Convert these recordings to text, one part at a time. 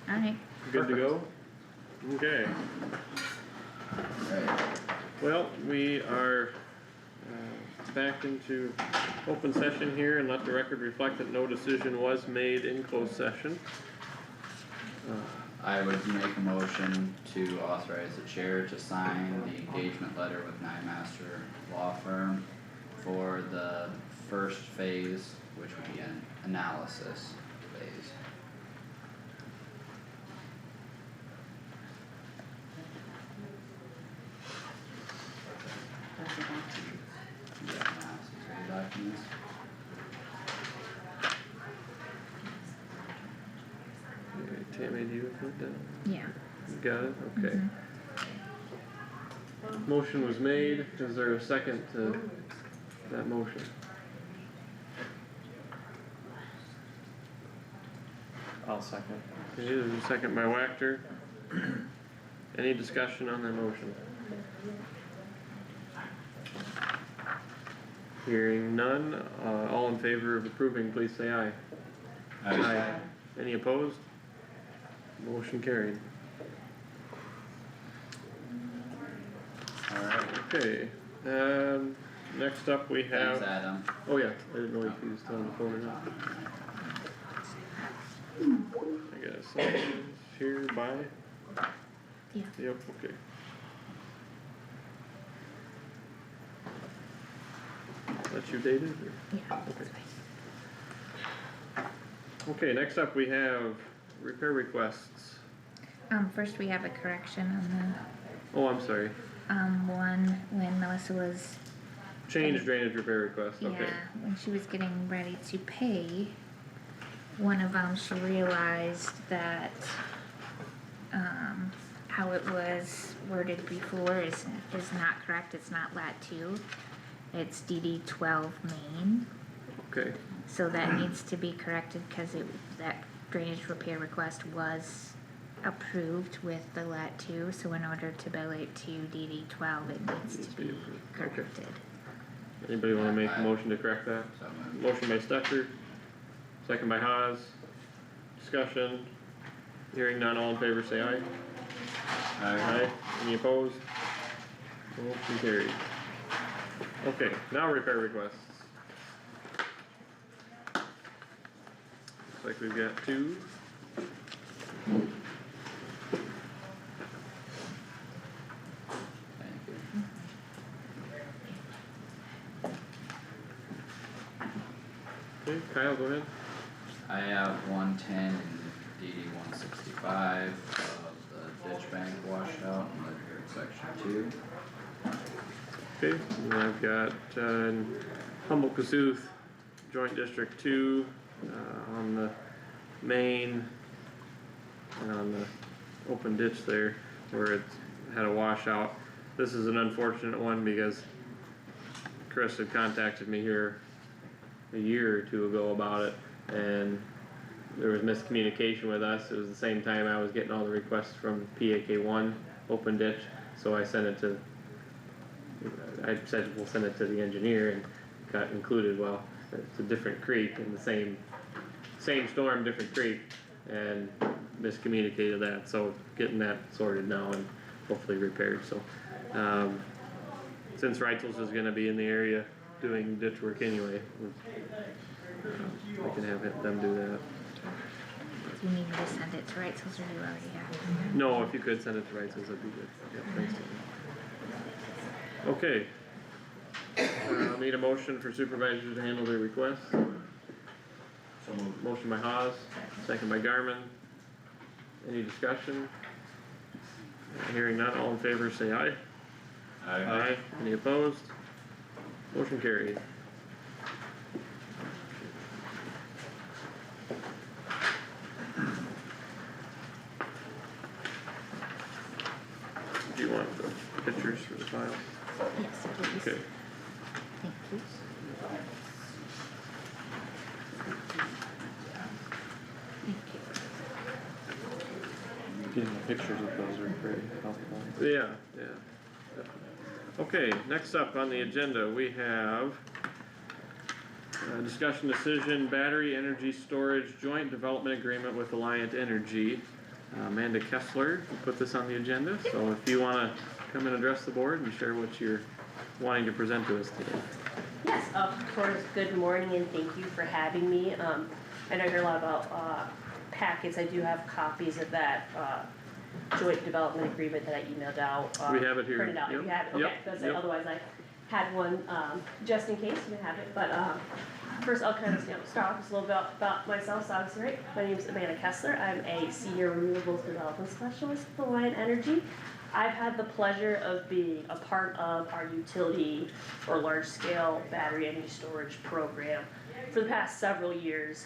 Alright, Good to go? Okay, Right. well, we are back into open session here, and let the record reflect that no decision was made in closed session. I would make a motion to authorize the chair to sign the engagement letter with Nyemaster Law Firm for the first phase, which would be an analysis phase. Yeah, analysis rate documents. Okay, Tammy, do you have that? yeah. You got it? Okay. Mhm. Motion was made, is there a second to that motion? I'll second. Okay, there's a second by Wactor. Any discussion on that motion? Hearing none, all in favor of approving, please say aye. Aye. Any opposed? Motion carried. Alright, Okay, next up we thanks have, Adam. oh yeah, I didn't know if he was still on the phone or not. I guess, here by, Yeah. yep, okay. That's you dated, or? Yeah, Okay. that's fine. Okay, next up we have repair requests. First we have a correction on Oh, I'm sorry, the, one when Melissa was, change drainage repair request, okay. yeah, when she was getting ready to pay, one of them, she realized that, how it was worded before is not correct, it's not lat 2, it's DD 12 main. Okay, So that needs to be corrected, cause that drainage repair request was approved with the lat 2, so in order to bill it to DD 12, it needs to be corrected. anybody wanna make a Aye. motion to correct that? So moved. Motion by Stecker, second by Haas, discussion, hearing none, all in favor say aye. Aye. Any opposed? Motion carried. Okay, now repair requests. Looks like we've got two. Thank you. Okay, Kyle, go ahead. I have 110 and DD 165 of the ditch bank washout in Ledger section 2. Okay, and I've got, Humboldt Kossuth, Joint District 2, on the main, and on the open ditch there, where it's had a washout. This is an unfortunate one because Chris had contacted me here a year or two ago about it, and there was miscommunication with us. It was the same time I was getting all the requests from PAK1 open ditch, so I sent it to, I said we'll send it to the engineer, and got included, well, it's a different creek in the same storm, different creek, and miscommunicated that, so getting that sorted now and hopefully repaired, so. Since Reitzel's is gonna be in the area doing ditch work anyway, we can have them do that. Do you need me to send it to Reitzel's or do you already have it? No, if you could send it to Reitzel's, that'd be good, yeah, thanks. Okay. Need a motion for supervisors to handle their requests. So moved. Motion by Haas, second by Garmin. Any discussion? Hearing none, all in favor say aye. Aye. Any opposed? Motion carried. Do you want the pictures for the file? Yes, please. Okay. Thank you. Thank you. Getting the pictures of those are very helpful. Yeah, yeah. Definitely. Okay, next up on the agenda, we have discussion decision, battery energy storage joint development agreement with Alliant Energy. Amanda Kessler put this on the agenda, so if you wanna come and address the board and share what you're wanting to present to us today. Yes, of course, good morning and thank you for having me. I know you heard a lot about, packets, I do have copies of that, joint development agreement that I emailed out. We have it here. Printed out, Yep, you have it, okay, yep, because yep. otherwise I had one, just in case you didn't have it, but, first I'll kind of, start off just a little bit about myself, so obviously, right, my name is Amanda Kessler, I'm a senior renewables development specialist with Alliant Energy. I've had the pleasure of being a part of our utility or large-scale battery energy storage program for the past several years,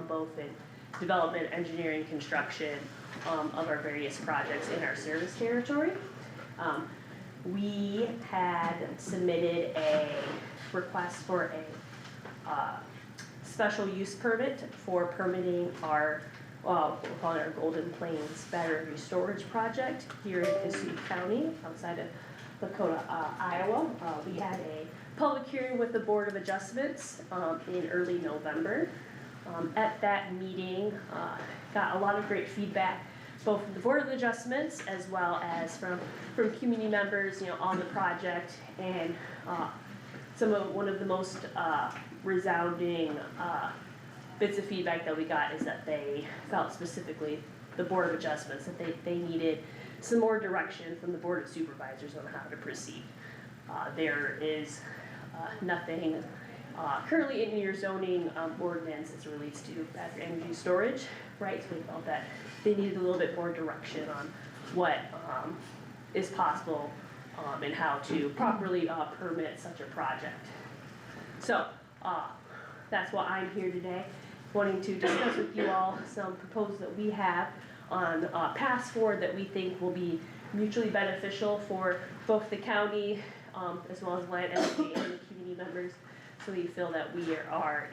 both in development, engineering, construction, of our various projects in our service territory. We had submitted a request for a, special use permit for permitting our, we're calling our Golden Plains Battery Storage Project here in Kossuth County, outside of Lakota, Iowa. We had a public hearing with the Board of Adjustments, in early November. At that meeting, got a lot of great feedback, both from the Board of Adjustments as well as from community members, on the project. And, one of the most, resounding, bits of feedback that we got is that they felt specifically, the Board of Adjustments, that they needed some more direction from the Board of Supervisors on how to proceed. There is nothing currently in your zoning ordinance as it relates to battery energy storage, right? So we felt that they needed a little bit more direction on what is possible and how to properly permit such a project. So, that's why I'm here today, wanting to discuss with you all some proposals that we have on paths forward that we think will be mutually beneficial for both the county as well as Alliant Energy and the community members. So we feel that we are,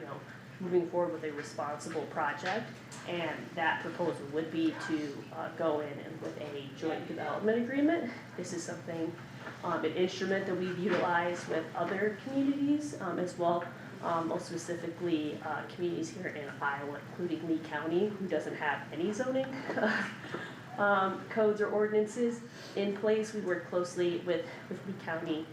moving forward with a responsible project, and that proposal would be to go in and with a joint development agreement. This is something, an instrument that we've utilized with other communities as well. Most specifically, communities here in Iowa, including Lee County, who doesn't have any zoning codes or ordinances in place. We work closely with Lee County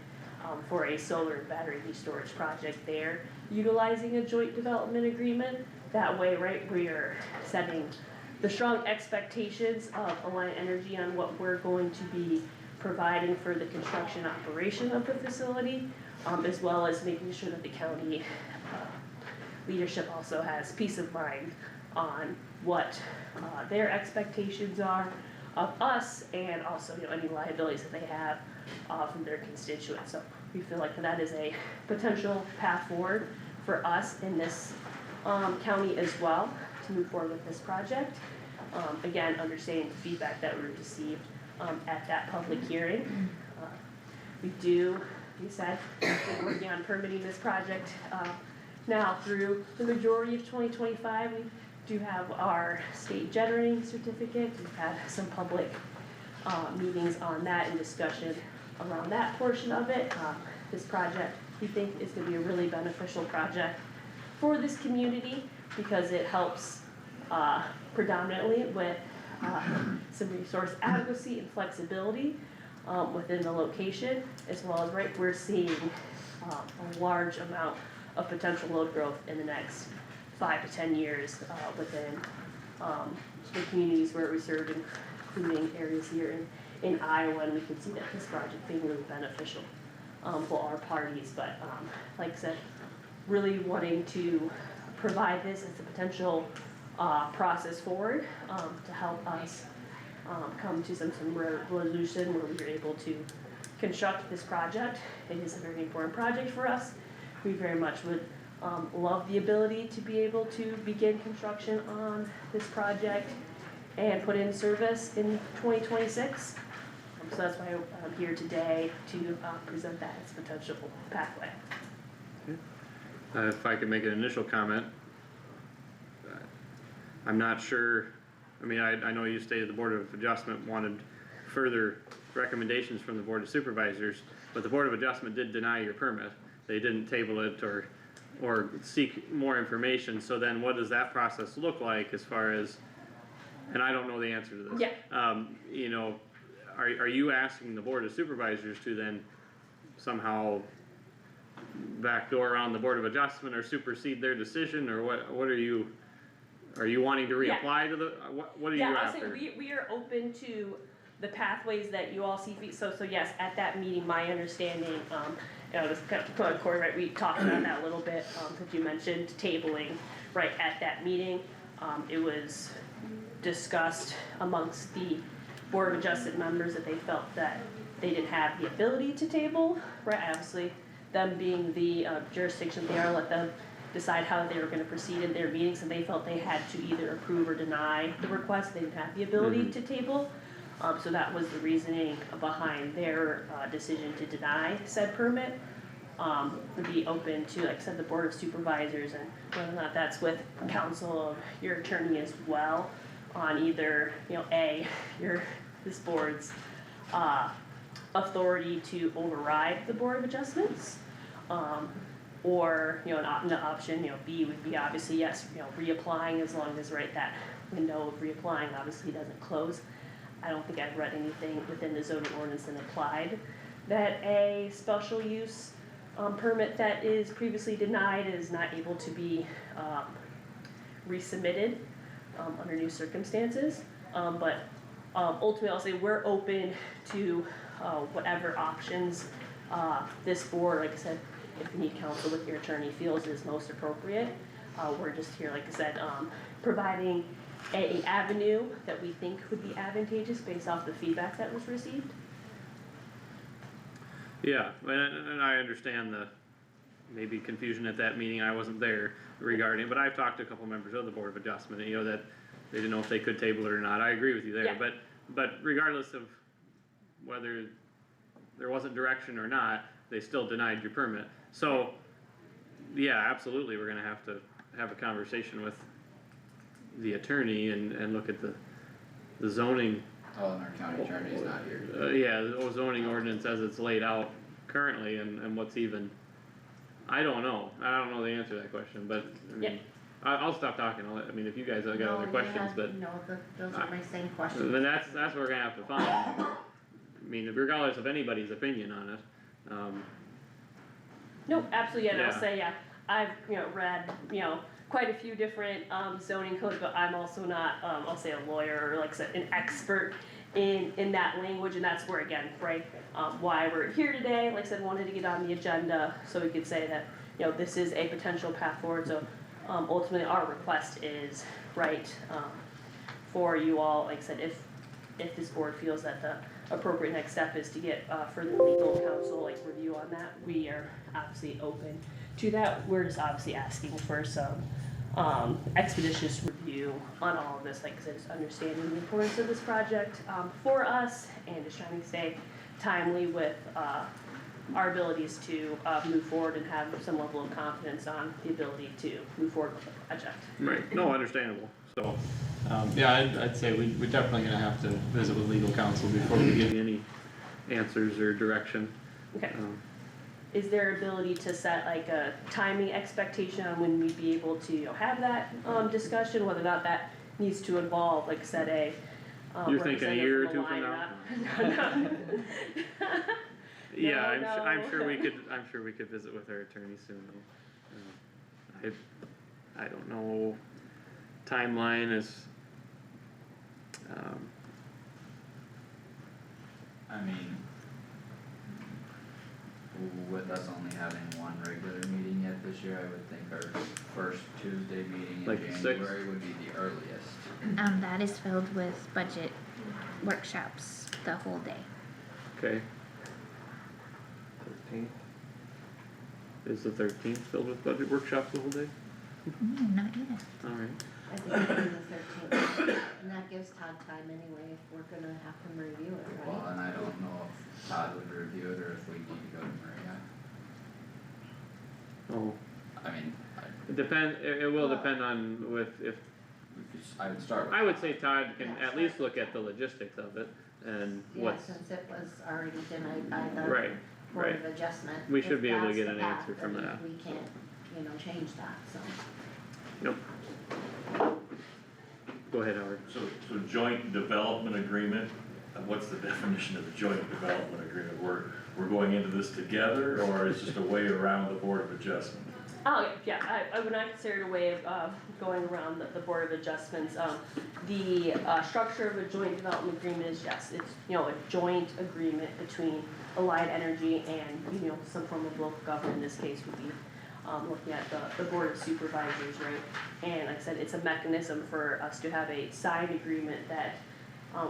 for a solar and battery energy storage project there, utilizing a joint development agreement. That way, right, we are setting the strong expectations of Alliant Energy on what we're going to be providing for the construction operation of the facility, as well as making sure that the county leadership also has peace of mind on what their expectations are of us, and also any liabilities that they have from their constituents. So we feel like that is a potential path forward for us in this county as well to move forward with this project. Again, understanding the feedback that we received at that public hearing. We said, we're working on permitting this project now through the majority of 2025. We do have our state generating certificate. We've had some public meetings on that and discussion around that portion of it. This project, we think, is gonna be a really beneficial project for this community because it helps predominantly with some resource adequacy and flexibility within the location, as well as, right, we're seeing a large amount of potential load growth in the next 5 to 10 years within the communities where we serve, including areas here in Iowa, and we can see that this project being really beneficial for our parties. But like I said, really wanting to provide this as a potential process forward to help us come to some resolution where we are able to construct this project. It is a very important project for us. We very much would love the ability to be able to begin construction on this project and put in service in 2026. So that's why I'm here today to present that as a potential pathway. If I could make an initial comment, I'm not sure, I know you stated the Board of Adjustment wanted further recommendations from the Board of Supervisors, but the Board of Adjustment did deny your permit. They didn't table it or seek more information, so then what does that process look like as far as and I don't know the answer to this. Yeah. You know, are you asking the board of supervisors to then somehow backdoor around the board of adjustment or supersede their decision, or what are you wanting to Yeah. reapply to the, what are you Yeah, I'll after? say we are open to the pathways that you all see fit, so yes, at that meeting, my understanding, you know, this kind of Corey, right, we talked about that a little bit, since you mentioned tabling, right, at that meeting. It was discussed amongst the board of adjusted members that they felt that they didn't have the ability to table, right, obviously, them being the jurisdiction they are, let them decide how they were gonna proceed in their meetings, and they felt they had to either approve or deny the request, they didn't have the ability to table. So that was the reasoning behind their decision to deny said permit. Would be open to, like I said, the board of supervisors, and whether or not that's with counsel of your attorney as well, on either, you know, this board's authority to override the board of adjustments. Or, you know, an option, you know, B would be obviously, yes, you know, reapplying, as long as, right, that window of reapplying obviously doesn't close. I don't think I've read anything within the zoning ordinance that applied that a special use permit that is previously denied is not able to be resubmitted under new circumstances. But ultimately, I'll say we're open to whatever options this board, like I said, if you need counsel with your attorney, feels is most appropriate. We're just here, like I said, providing a avenue that we think would be advantageous based off the feedback that was received. Yeah, and I understand the maybe confusion at that meeting, I wasn't there regarding, but I've talked to a couple members of the board of adjustment, you know, that they didn't know if they could table it or not, I agree with you there, Yeah. but regardless of whether there wasn't direction or not, they still denied your permit, so, yeah, absolutely, we're gonna have to have a conversation with the attorney and look at the zoning, Oh, and our county attorney's not here today. yeah, the zoning ordinance as it's laid out currently and what's even, I don't know the answer to that question, but, I Yeah. mean, I'll stop talking, I mean, if you guys have got other questions, but. No, those are my same questions. Then that's what we're gonna have to find, I mean, regardless of anybody's opinion on it, No, absolutely, and I'll Yeah. say, yeah, I've, you know, read, you know, quite a few different zoning codes, but I'm also not, I'll say a lawyer, or like I said, an expert in that language, and that's where, again, right, why we're here today, like I said, wanted to get on the agenda, so we could say that, you know, this is a potential path forward, so ultimately our request is, right, for you all, like I said, if this board feels that the appropriate next step is to get further legal counsel, like review on that, we are obviously open to that. We're just obviously asking for some expeditious review on all of this, like I said, just understanding the importance of this project for us, and just trying to stay timely with our abilities to move forward and have some level of confidence on the ability to move forward with the project. right, no, understandable, so. Yeah, I'd say we're definitely gonna have to visit with legal counsel before we give you Any answers or direction, Okay. Is there ability to set like a timing expectation on when we'd be able to, you know, have that discussion, whether or not that needs to involve, like I said, a You're thinking a year or two from representative now? from the line or not? Yeah, No, I'm no. sure we could visit with our attorney soon, though. I don't know, timeline is, I mean, with us only having one regular meeting yet this year, I would think our first Tuesday meeting in Like the 6th? January would be the earliest. That is filled with budget workshops the whole day. okay, 13th. is the 13th filled with budget workshops the whole day? Not yet. Alright, I think it's on the 13th, and that gives Todd time anyway, if we're gonna have him review it, Well, right? and I don't know if Todd would review it or if we need to go to Maria. oh, I mean, it will depend on if, I would start with. I would say Todd can at least look at the logistics of it and Yeah, what's, since it was already denied by the right, Board right. of Adjustment. We should if be able to that's get the an path, answer from then that. We can't, change that, so. Yep. Go ahead, Howard. So joint development agreement, what's the definition of a joint development agreement? We're going into this together, or is just a way around the Board of Adjustment? Oh, yeah, I would not consider it a way of, going around the Board of Adjustments. The structure of a joint development agreement is, yes, it's, a joint agreement between Allied Energy and, some form of local government. In this case would be, looking at the Board of Supervisors, right? And like I said, it's a mechanism for us to have a signed agreement that,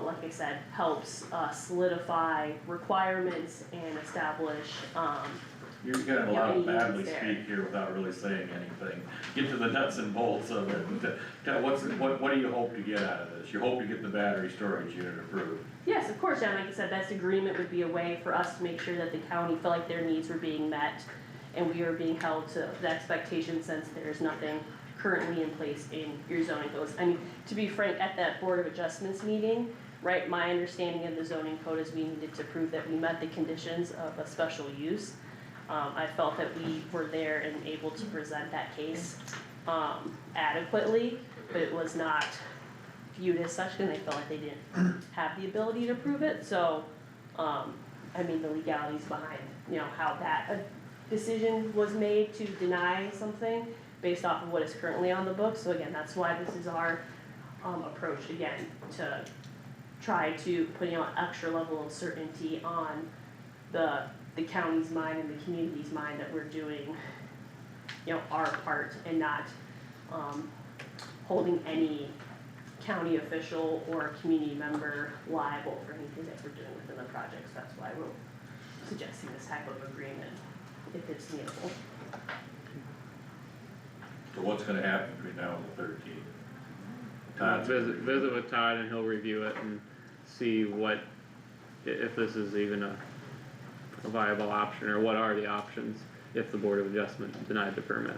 like I said, helps solidify requirements and establish, You're getting a Yeah, lot of any badly needs there. speak here without really saying anything. Get to the nuts and bolts of it. What do you hope to get out of this? You hope to get the battery storage unit approved. yes, of course, and like I said, this agreement would be a way for us to make sure that the county felt like their needs were being met and we are being held to the expectation since there's nothing currently in place in your zoning codes. I mean, to be frank, at that Board of Adjustments meeting, right, my understanding of the zoning code is we needed to prove that we met the conditions of a special use. I felt that we were there and able to present that case, adequately, but it was not viewed as such, and they felt like they didn't have the ability to prove it, so, I mean, the legalities behind, how that decision was made to deny something based off of what is currently on the books, so again, that's why this is our, approach again, to try to put, an extra level of certainty on the county's mind and the community's mind that we're doing, our part and not, holding any county official or community member liable for anything that we're doing within the project, so that's why we're suggesting this type of agreement, if it's needful. So what's gonna happen between now and the 13th? Visit with Todd and he'll review it and see if this is even a viable option, or what are the options if the Board of Adjustment denied the permit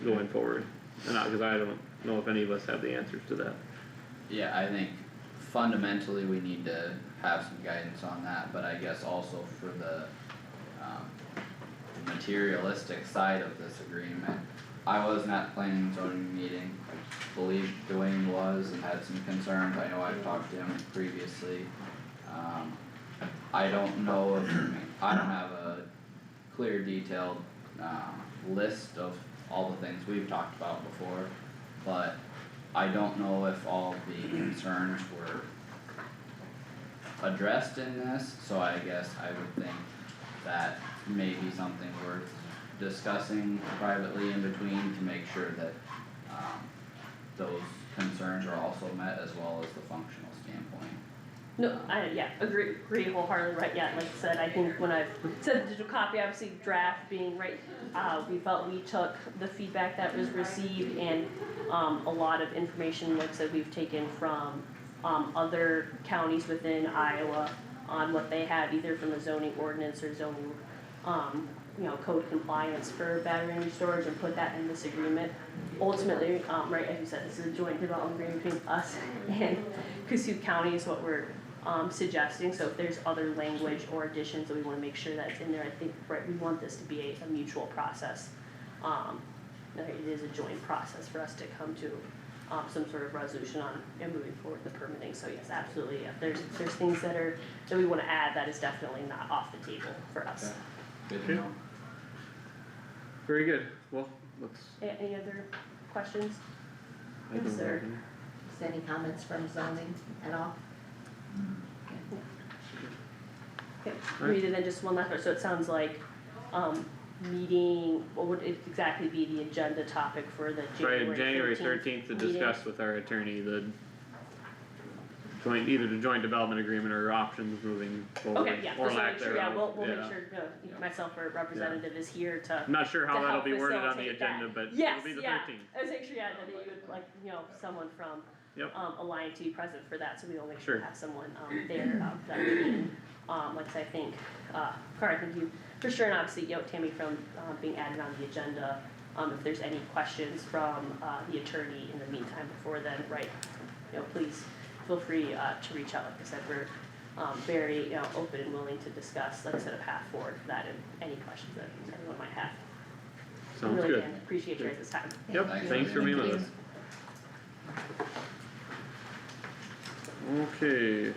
going forward. And cause I don't know if any of us have the answers to that. Yeah, I think fundamentally we need to have some guidance on that, but I guess also for the materialistic side of this agreement. I wasn't at the planning and zoning meeting, I believe Dwayne was and had some concerns, I know I've talked to him previously. I don't know if, I don't have a clear detailed list of all the things we've talked about before, but I don't know if all the concerns were addressed in this, so I guess I would think that may be something worth discussing privately in between to make sure that those concerns are also met as well as the functional standpoint. No, agree wholeheartedly, right, yeah, like I said, I think when I've said the digital copy, obviously draft being, right, we felt we took the feedback that was received and, a lot of information, like I said, we've taken from, other counties within Iowa on what they have, either from the zoning ordinance or zoning, code compliance for battery energy storage and put that in this agreement. Ultimately, right, as you said, this is a joint development agreement between us and Kossuth County is what we're suggesting, so if there's other language or additions that we wanna make sure that's in there, I think, right, we want this to be a mutual process. It is a joint process for us to come to, some sort of resolution on and moving forward the permitting, so yes, absolutely, if there's things that we wanna add, that is definitely not off the table for us. Good to know. Very good, well, let's. Any other questions? I don't Yes, sir. have any. Is there any comments from zoning at all? Okay, read it then just one last part, so it sounds like, meeting, what would it exactly be the agenda topic for the Right, January 13th 13th to meeting? discuss with our attorney either the joint development agreement or options moving forward, Okay, yeah, or just lack make sure, thereof. we'll make sure, myself or representative is here to. I'm not sure how to that'll help be worded on the facilitate that. agenda, but it'll Yes, be the 13th. yeah, I was making sure, that you would like, someone from, Yep. Alliant to be present for that, so we will make sure to Sure. have someone, there, that meeting. Like I said, I think, Carl, I think you, for sure, and obviously, Tammy from, being added on the agenda. If there's any questions from, the attorney in the meantime before then, right, please feel free, to reach out, like I said, we're, very, open and willing to discuss, like I said, a path forward for that and any questions that anyone might have. Sounds Really, good. again, appreciate your guys' time. Yep, Thanks. thanks for meeting with us. Okay.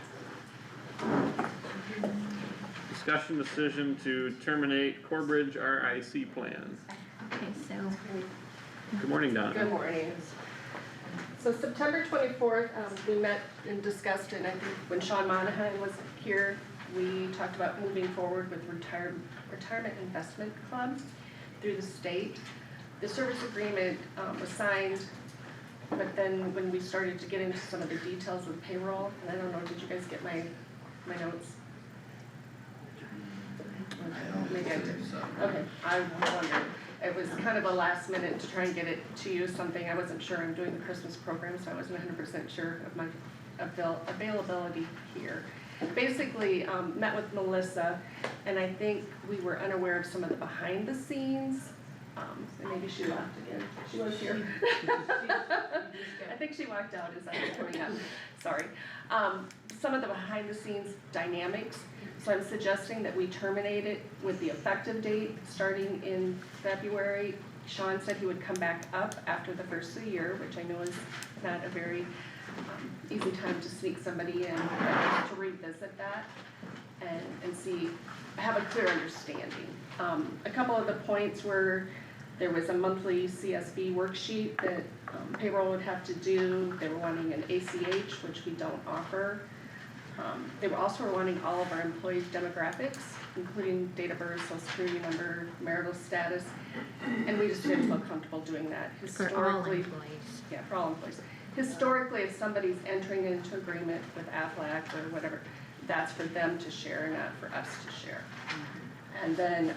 Discussion decision to terminate Corbridge RIC plan. Okay, so, Good morning, Donna. Good morning. So September 24th, we met and discussed, and I think when Sean Monahan was here, we talked about moving forward with retirement investment clubs through the state. The service agreement was signed, but then when we started to get into some of the details with payroll, and I don't know, did you guys get my notes? I don't Maybe I think did. so. Okay, I was wondering, it was kind of a last minute to try and get it to you, something, I wasn't sure, I'm doing the Christmas program, so I wasn't 100% sure of my availability here. Basically, met with Melissa, and I think we were unaware of some of the behind the scenes, and maybe she left again, she was here. I think she walked out as I was coming up, sorry. Some of the behind the scenes dynamics, so I'm suggesting that we terminate it with the effective date starting in February. Sean said he would come back up after the first of the year, which I know is not a very easy time to sneak somebody in, but to revisit that and see, have a clear understanding. A couple of the points were, there was a monthly CSV worksheet that payroll would have to do. They were wanting an ACH, which we don't offer. They were also wanting all of our employees' demographics, including date of birth, social security number, marital status, and we just didn't feel comfortable doing that. for all Historically, employees. yeah, for all employees. Historically, if somebody's entering into agreement with Aflac or whatever, that's for them to share, not for us to share. And then,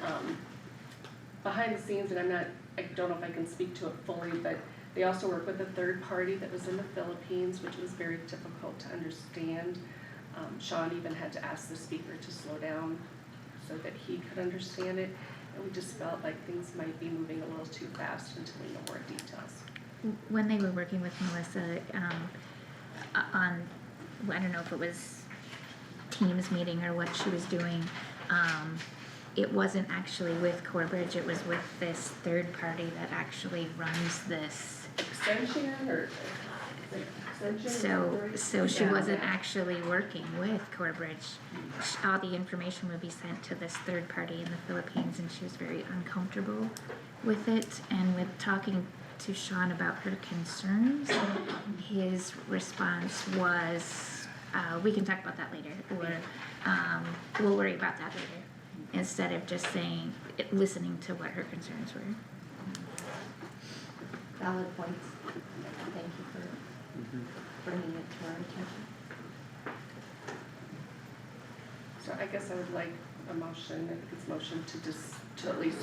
behind the scenes, and I don't know if I can speak to it fully, but they also work with a third party that was in the Philippines, which was very difficult to understand. Sean even had to ask the speaker to slow down so that he could understand it, and we just felt like things might be moving a little too fast until we know more details. When they were working with Melissa, on, I don't know if it was Teams meeting or what she was doing, it wasn't actually with Corbridge, it was with this third party that actually runs this. Extension or extension? So she wasn't actually working with Corbridge. All the information would be sent to this third party in the Philippines, and she was very uncomfortable with it. And with talking to Sean about her concerns, his response was, we can talk about that later, or we'll worry about that later, instead of just saying, listening to what her concerns were. Valid points. Thank you for bringing it to our attention. So I guess I would like a motion, I think it's motion to at least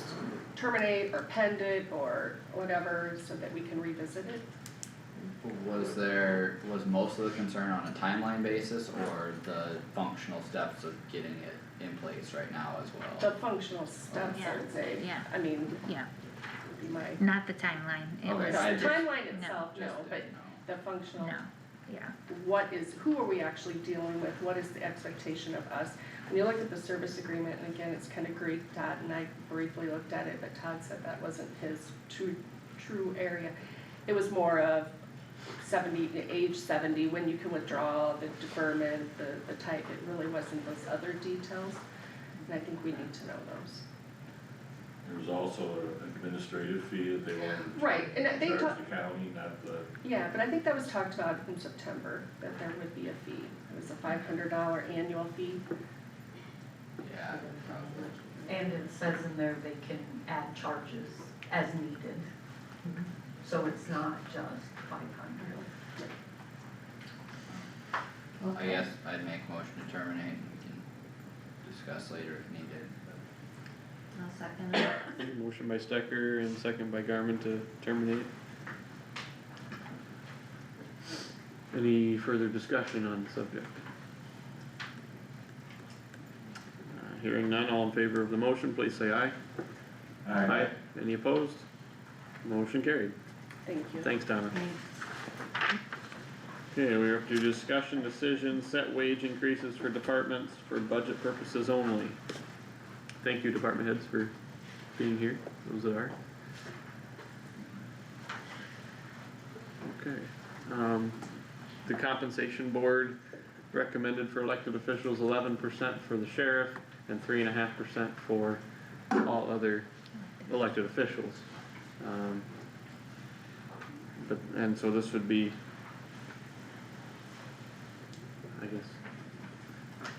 terminate or pend it or whatever, so that we can revisit it. Was most of the concern on a timeline basis or the functional steps of getting it in place right now as well? The functional steps, I would say. Yeah. I mean, Yeah, would be my, not the timeline, it Okay, was, the I just- timeline no, itself, no, Just but didn't know. the functional. no, yeah. Who are we actually dealing with, what is the expectation of us? When you look at the service agreement, and again, it's kind of Greek, Todd and I briefly looked at it, but Todd said that wasn't his true area. It was more of 70, age 70, when you can withdraw, the deferment, the type, it really wasn't those other details, and I think we need to know those. There was also an administrative fee that they wanted to Right, and they charge talked, the county, not the, yeah, but I think that was talked about in September, that there would be a fee. It was a $500 annual fee. Yeah, probably. And it says in there they can add charges as needed. So it's not just 500. I guess I'd make a motion to terminate and we can discuss later if needed. I'll second it. Motion by Stecker and second by Garmin to terminate. Any further discussion on the subject? Hearing none, all in favor of the motion, please say aye. Aye. Any opposed? Motion carried. Thank you. Thanks, Donna. Thanks. Okay, we're up to discussion decision, set wage increases for departments for budget purposes only. Thank you, department heads, for being here, those that are. Okay, the compensation board recommended for elected officials, 11% for the sheriff, and 3.5% for all other elected officials. But, and so this would be, I guess,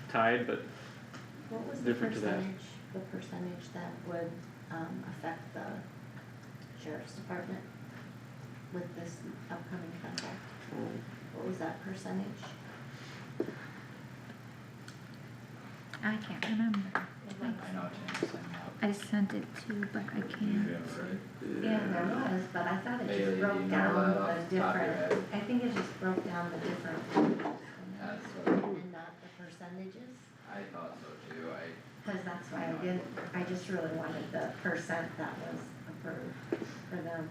tied, but What was different to that. the percentage that would, affect the sheriff's department with this upcoming contract? What was that percentage? I can't remember. I know Tim sent out. I sent it to, but I can't. Yeah, there was, but I thought it Bailey, just do you broke know down that off the the top of your different, I think it just broke down the different levels That's what and not the percentages. I thought so too, Cause that's why I didn't, I just really wanted the percent that was approved for them.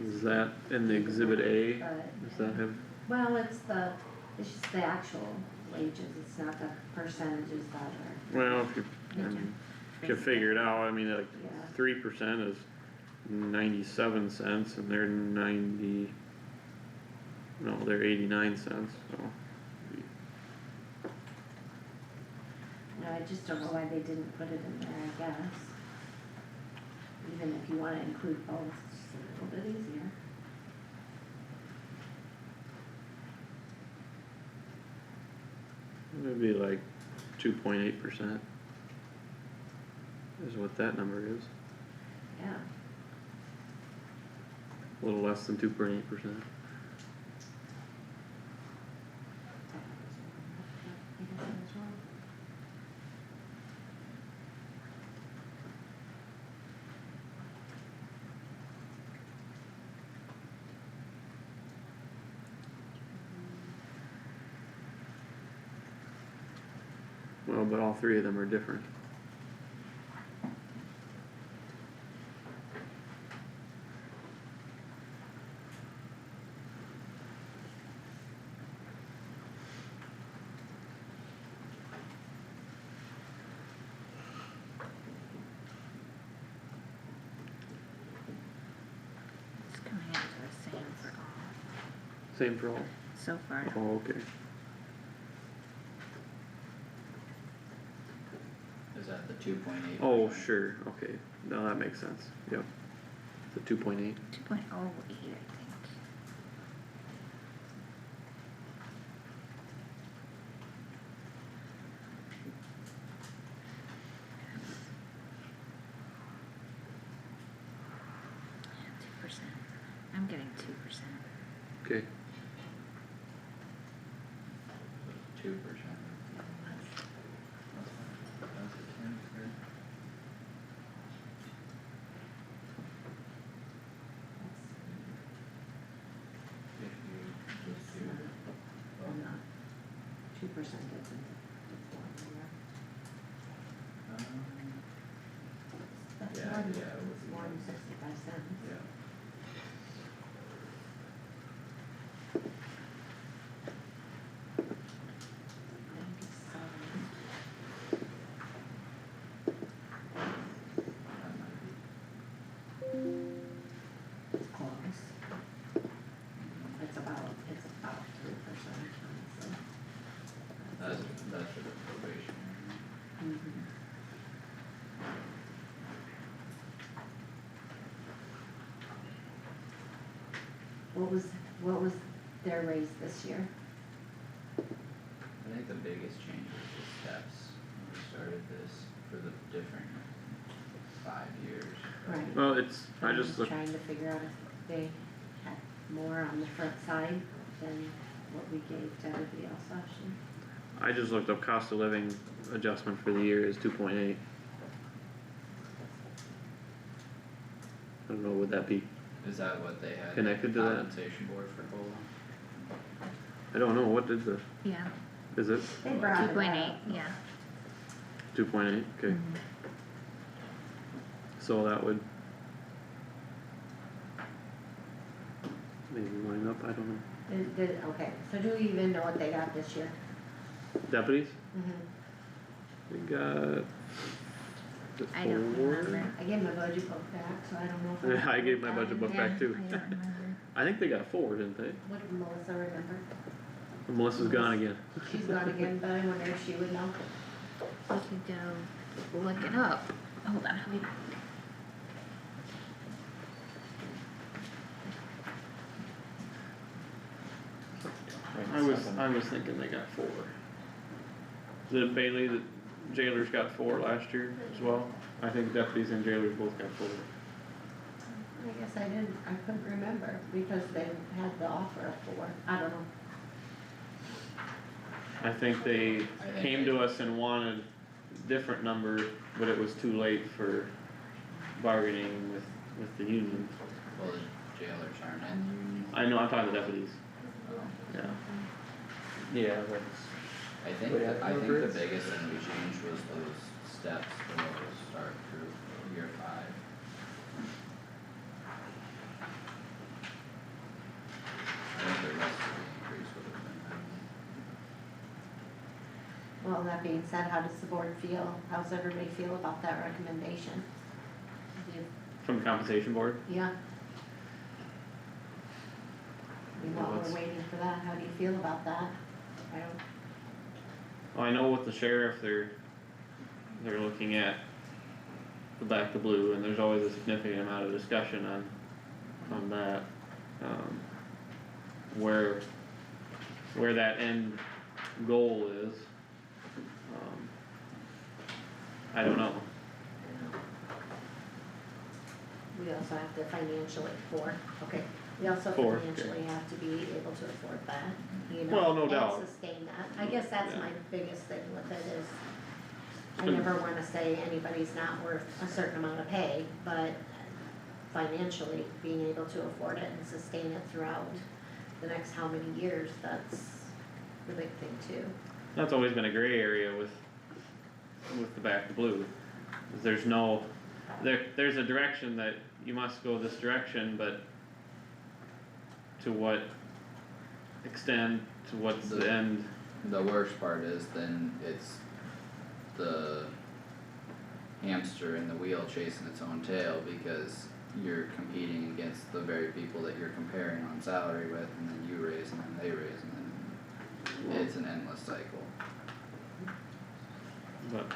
is that in the exhibit A? But, Does that have, well, it's just the actual wages, it's not the percentages that are, well, if you, I mean, if you figure it out, I mean, like, yeah. 3% is 97 cents and they're 90, no, they're 89 cents, so. No, I just don't know why they didn't put it in there, I guess. Even if you wanna include both, it's just a little bit easier. It would be like 2.8% is what that number is, Yeah. a little less than 2.8%. I guess I was wrong. Well, but all three of them are different. It's coming out to the same for all, Same for all. so far. Oh, okay. is that the 2.8? Oh, sure, okay, no, that makes sense, yep. The 2.8, 2.08, I think. Yeah, 2%. I'm getting 2%. okay, 2%. That's a 10, or- if you just do, I'm not, 2% isn't, it's one, that's Yeah, one, yeah, it would it's be one one. 65 cents. yeah. That might be. It's close. It's about 3%, honestly. That's for the probation. Mhm. What was their raise this year? I think the biggest change was the steps, when we started this for the different 5 years. Right. well, it's, I I'm just looked, trying to figure out if they had more on the front side than what we gave to everybody else last year. I just looked up cost of living adjustment for the year is 2.8. I don't know, would that be, Is that what they had? Connected to that? Compensation board for COLA? I don't know, what did the, Yeah, is it They brought it 2.8, up. yeah. 2.8, okay, Mhm. so that would maybe line up, I don't know. Okay, so do we even know what they got this year? Deputies, Mm-hmm. we got. I don't four? remember. I gave my budget book back, so I don't know if. I gave my budget book back too. I don't remember. I think they got 4, didn't they? What did Melissa remember? Melissa's gone again. She's gone again, but I wonder if she would know. We could go look it up. Hold on, wait. I was thinking they got 4. Is it Bailey that jailers got 4 last year as well? I think deputies and jailers both got 4. I guess I couldn't remember because they had the offer of 4, I don't know. I think they came to us and wanted a different number, but it was too late for bargaining with the union. Well, the jailers aren't in. I know, I'm talking the deputies, Oh. yeah. Yeah, that's, I think, Wait, I think the numbers? biggest thing we changed was those steps below the start through year 5. I think the rest of the increase would have been that. Well, that being said, how does the board feel? How's everybody feel about that recommendation? Do you- From the compensation board? Yeah? I mean, Well, while that's- we're waiting for that, how do you feel about that? I don't, Well, I know with the sheriff, they're looking at the back to blue, and there's always a significant amount of discussion on that. Where that end goal is, I don't know. we also have to financially, we also Four, okay. financially have to be able to afford that, you know? Well, no doubt. And sustain that. I guess that's Yeah. my biggest thing with it is, I never wanna say anybody's not worth a certain amount of pay, but financially, being able to afford it and sustain it throughout the next how many years, that's the big thing too. That's always been a gray area with the back to blue. There's no, there's a direction that you must go this direction, but to what extent, to what's the end? The worst part is then it's the hamster in the wheel chasing its own tail because you're competing against the very people that you're comparing on salary with, and then you raise and then they raise and then it's an endless cycle. But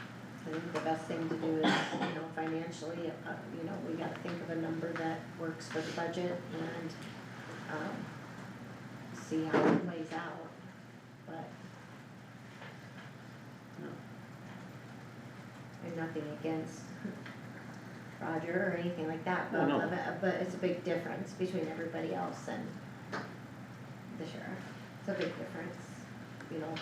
I think the best thing to do is, financially, we gotta think of a number that works for the budget and, see how it plays out, but. And nothing against Roger or anything like that, Oh, no. but it's a big difference between everybody else and the sheriff, it's a big difference, you know.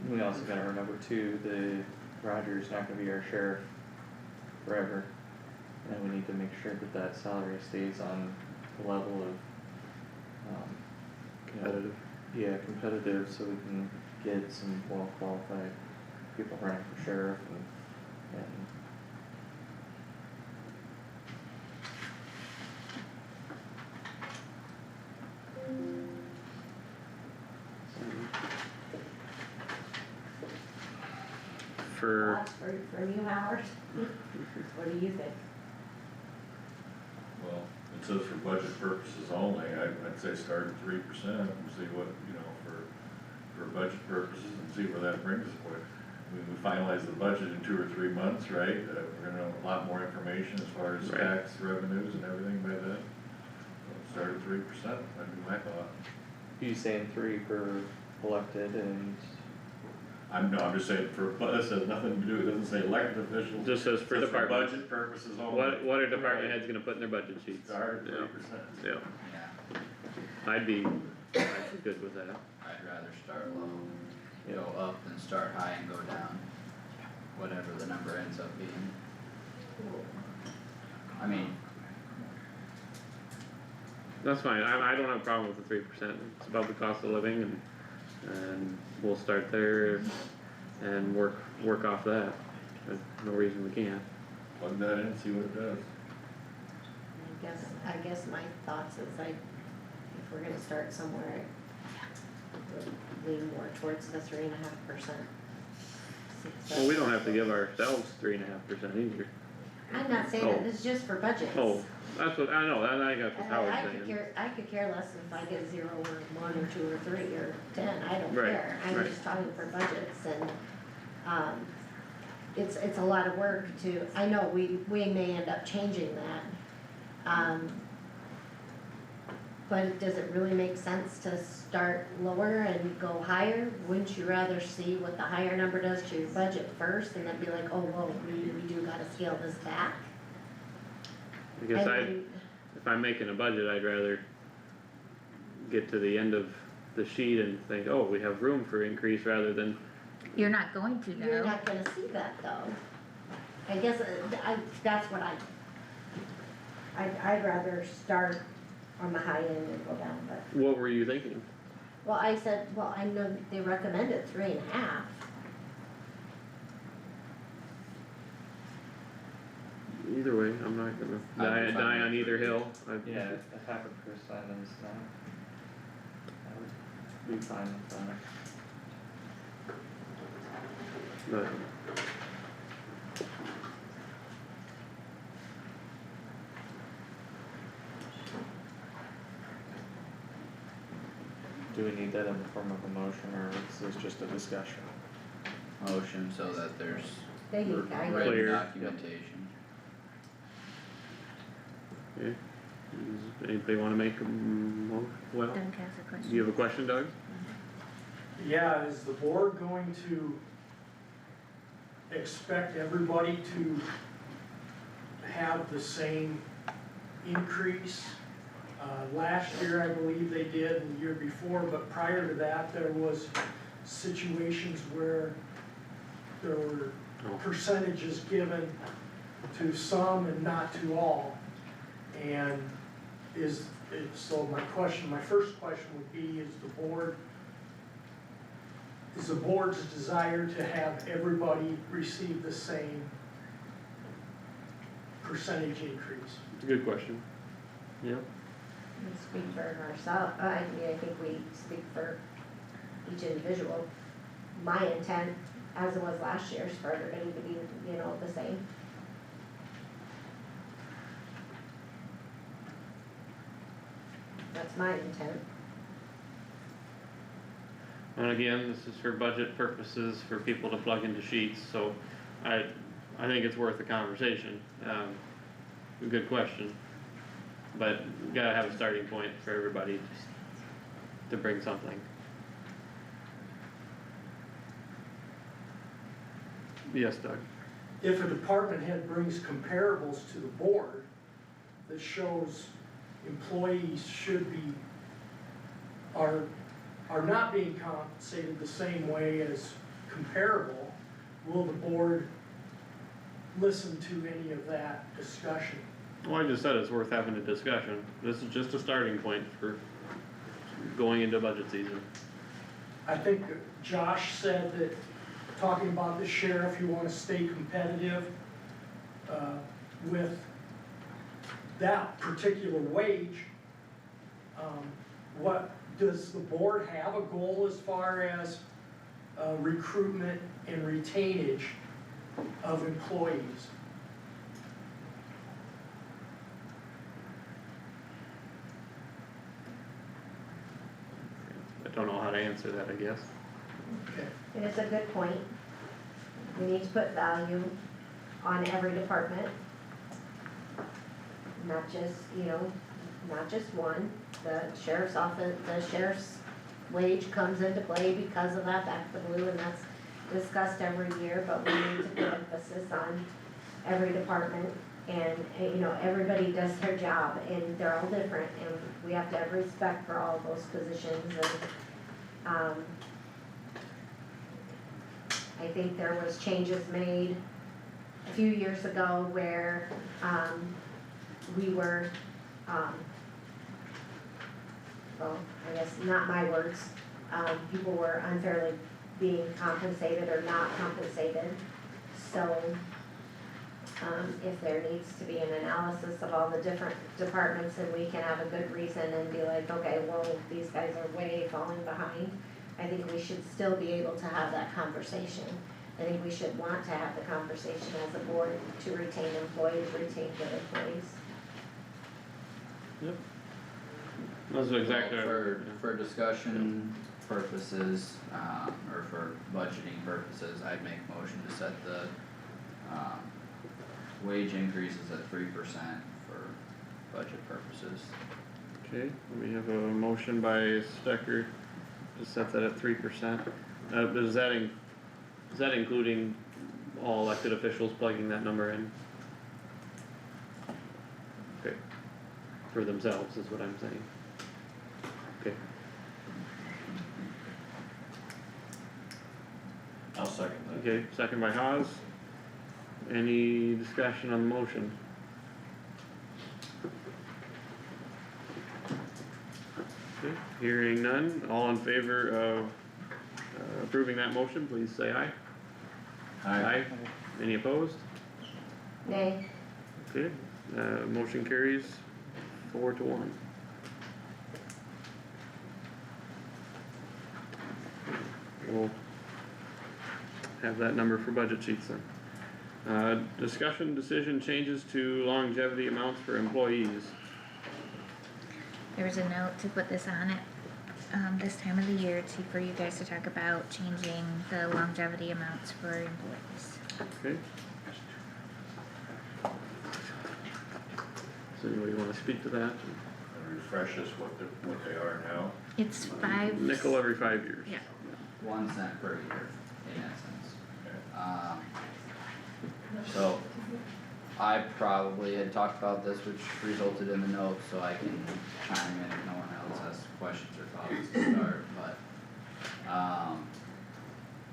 we also gotta remember too, Roger's not gonna be our sheriff forever. And we need to make sure that salary stays on the level of, competitive. yeah, competitive, so we can get some well-qualified people running for sheriff and For, Thoughts from you, Howard? What do you think? Well, it says for budget purposes only, I'd say start at 3% and see what, for budget purposes and see where that brings us. We finalize the budget in 2 or 3 months, right? We're gonna have a lot more information as far as Right. tax revenues and everything by then. So start at 3%, that'd be my thought. you saying 3 per elected and, I'm just saying but this has nothing to do, it doesn't say elected officials. Just says for It says departments. budget purposes only. What are department heads gonna put in their budget sheets? Start at Yeah. 3%. Yeah, Yeah, I'd be good with that. I'd rather start low, Yeah. go up than start high and go down, whatever the number ends up being. I mean, That's fine, I don't have a problem with the 3%, it's about the cost of living and we'll start there and work off that. There's no reason we can't. Plug that in, see what it does. I guess my thoughts is if we're gonna start somewhere, I would lean more towards the 3.5%. Well, we don't have to give ourselves 3.5% either. I'm not saying that, this is just for budgets. Oh, that's what, I know, I got what Howard's saying. I could care less if I get 0 or 1 or 2 or 3 or 10, I don't Right, care, I'm right. just talking for budgets and, it's a lot of work to, I know we may end up changing that. But does it really make sense to start lower and go higher? Wouldn't you rather see what the higher number does to your budget first and then be like, oh, whoa, we do gotta scale this back? I guess And then- if I'm making a budget, I'd rather get to the end of the sheet and think, oh, we have room for increase rather than, You're not going to You're though. not gonna see that though. I guess, that's what I'd rather start on the high end and go down, but, what were you thinking? well, I said, well, I know they recommended 3.5. Either way, I'm not gonna I'd be fine die on with either 3. hill. Yeah, if 0.5% is not, I would be fine with that. But, Do we need that in the form of a motion, or is this just a discussion? motion so that there's There you go. written Clear. documentation. okay, does anybody wanna make a well, Doug has a do question. you have a question, Doug? Yeah, is the board going to expect everybody to have the same increase? Last year, I believe they did, and the year before, but prior to that, there was situations where there were Oh. percentages given to some and not to all. And so my first question would be, is the board's desire to have everybody receive the same percentage increase? It's a good question. Yep. We speak for ourselves, I mean, I think we speak for each individual. My intent, as it was last year, is for everybody to be, the same. That's my intent. And again, this is for budget purposes, for people to plug into sheets, so I think it's worth a conversation. A good question. But we gotta have a starting point for everybody just to bring something. Yes, Doug? If a department head brings comparables to the board that shows employees are not being compensated the same way as comparable, will the board listen to any of that discussion? Well, I just said it's worth having a discussion. This is just a starting point for going into budget season. I think Josh said that, talking about the sheriff, you wanna stay competitive with that particular wage. What, does the board have a goal as far as recruitment and retainage of employees? I don't know how to answer that, I guess. Okay. And it's a good point. We need to put value on every department. Not just, not just one. The sheriff's office, the sheriff's wage comes into play because of that back to the blue, and that's discussed every year, but we need to put emphasis on every department. And, you know, everybody does their job and they're all different and we have to have respect for all those positions and, I think there was changes made a few years ago where, we were, well, I guess not my words, people were unfairly being compensated or not compensated. So, if there needs to be an analysis of all the different departments and we can have a good reason and be like, okay, well, these guys are way falling behind, I think we should still be able to have that conversation. I think we should want to have the conversation as a board to retain employees, retain good employees. Yep. That's exactly. Well, for discussion purposes, or for budgeting purposes, I'd make a motion to set the, wage increases at 3% for budget purposes. Okay, we have a motion by Stecker to set that at 3%. Is that including all elected officials plugging that number in? Okay, for themselves is what I'm saying. Okay, I'll second that. okay, second by Haas. Any discussion on the motion? Okay, hearing none, all in favor of approving that motion, please say aye. Aye. Any opposed? Nay, Okay, motion carries 4-1. We'll have that number for budget sheets then. Discussion, decision, changes to longevity amounts for employees. There was a note to put this on it, this time of the year for you guys to talk about changing the longevity amounts for employees. Okay. Does anybody wanna speak to that? Refresh us what they are now. It's 5. Nickel every 5 years. Yeah. 1 cent per year, in essence. Okay. So, I probably had talked about this, which resulted in the note, so I can chime in if no one else has questions or thoughts to start, but,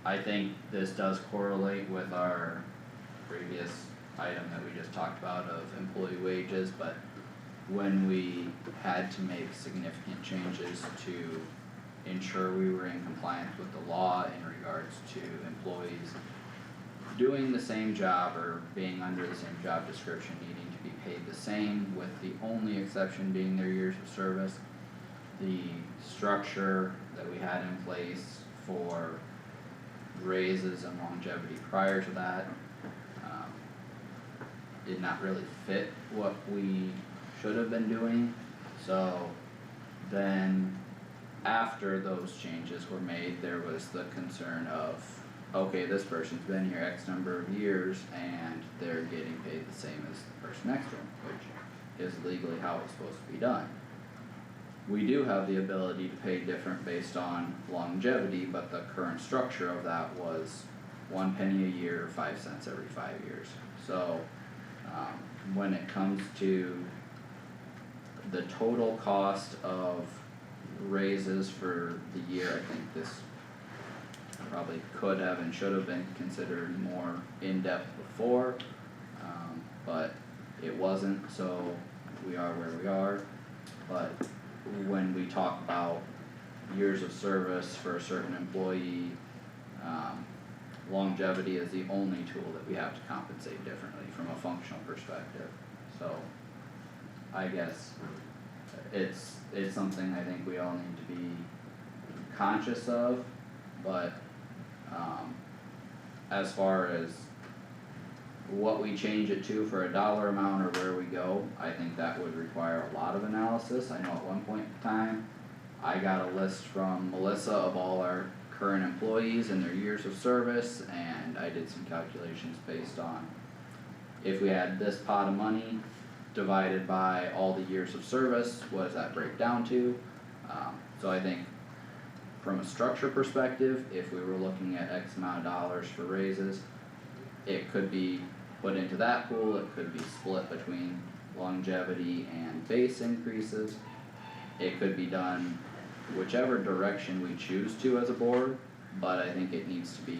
I think this does correlate with our previous item that we just talked about of employee wages, but when we had to make significant changes to ensure we were in compliance with the law in regards to employees doing the same job or being under the same job description, needing to be paid the same, with the only exception being their years of service. The structure that we had in place for raises and longevity prior to that, did not really fit what we should have been doing. So then, after those changes were made, there was the concern of, okay, this person's been here X number of years and they're getting paid the same as the person next to them, which is legally how it's supposed to be done. We do have the ability to pay different based on longevity, but the current structure of that was 1 penny a year, 5 cents every 5 years. So, when it comes to the total cost of raises for the year, I think this probably could have and should have been considered more in-depth before, but it wasn't, so we are where we are. But when we talk about years of service for a certain employee, longevity is the only tool that we have to compensate differently from a functional perspective. So, I guess it's something I think we all need to be conscious of, but as far as what we change it to for a dollar amount or where we go, I think that would require a lot of analysis. I know at one point in time, I got a list from Melissa of all our current employees and their years of service, and I did some calculations based on if we had this pot of money divided by all the years of service, what does that break down to? So I think from a structure perspective, if we were looking at X amount of dollars for raises, it could be put into that pool, it could be split between longevity and base increases. It could be done whichever direction we choose to as a board, but I think it needs to be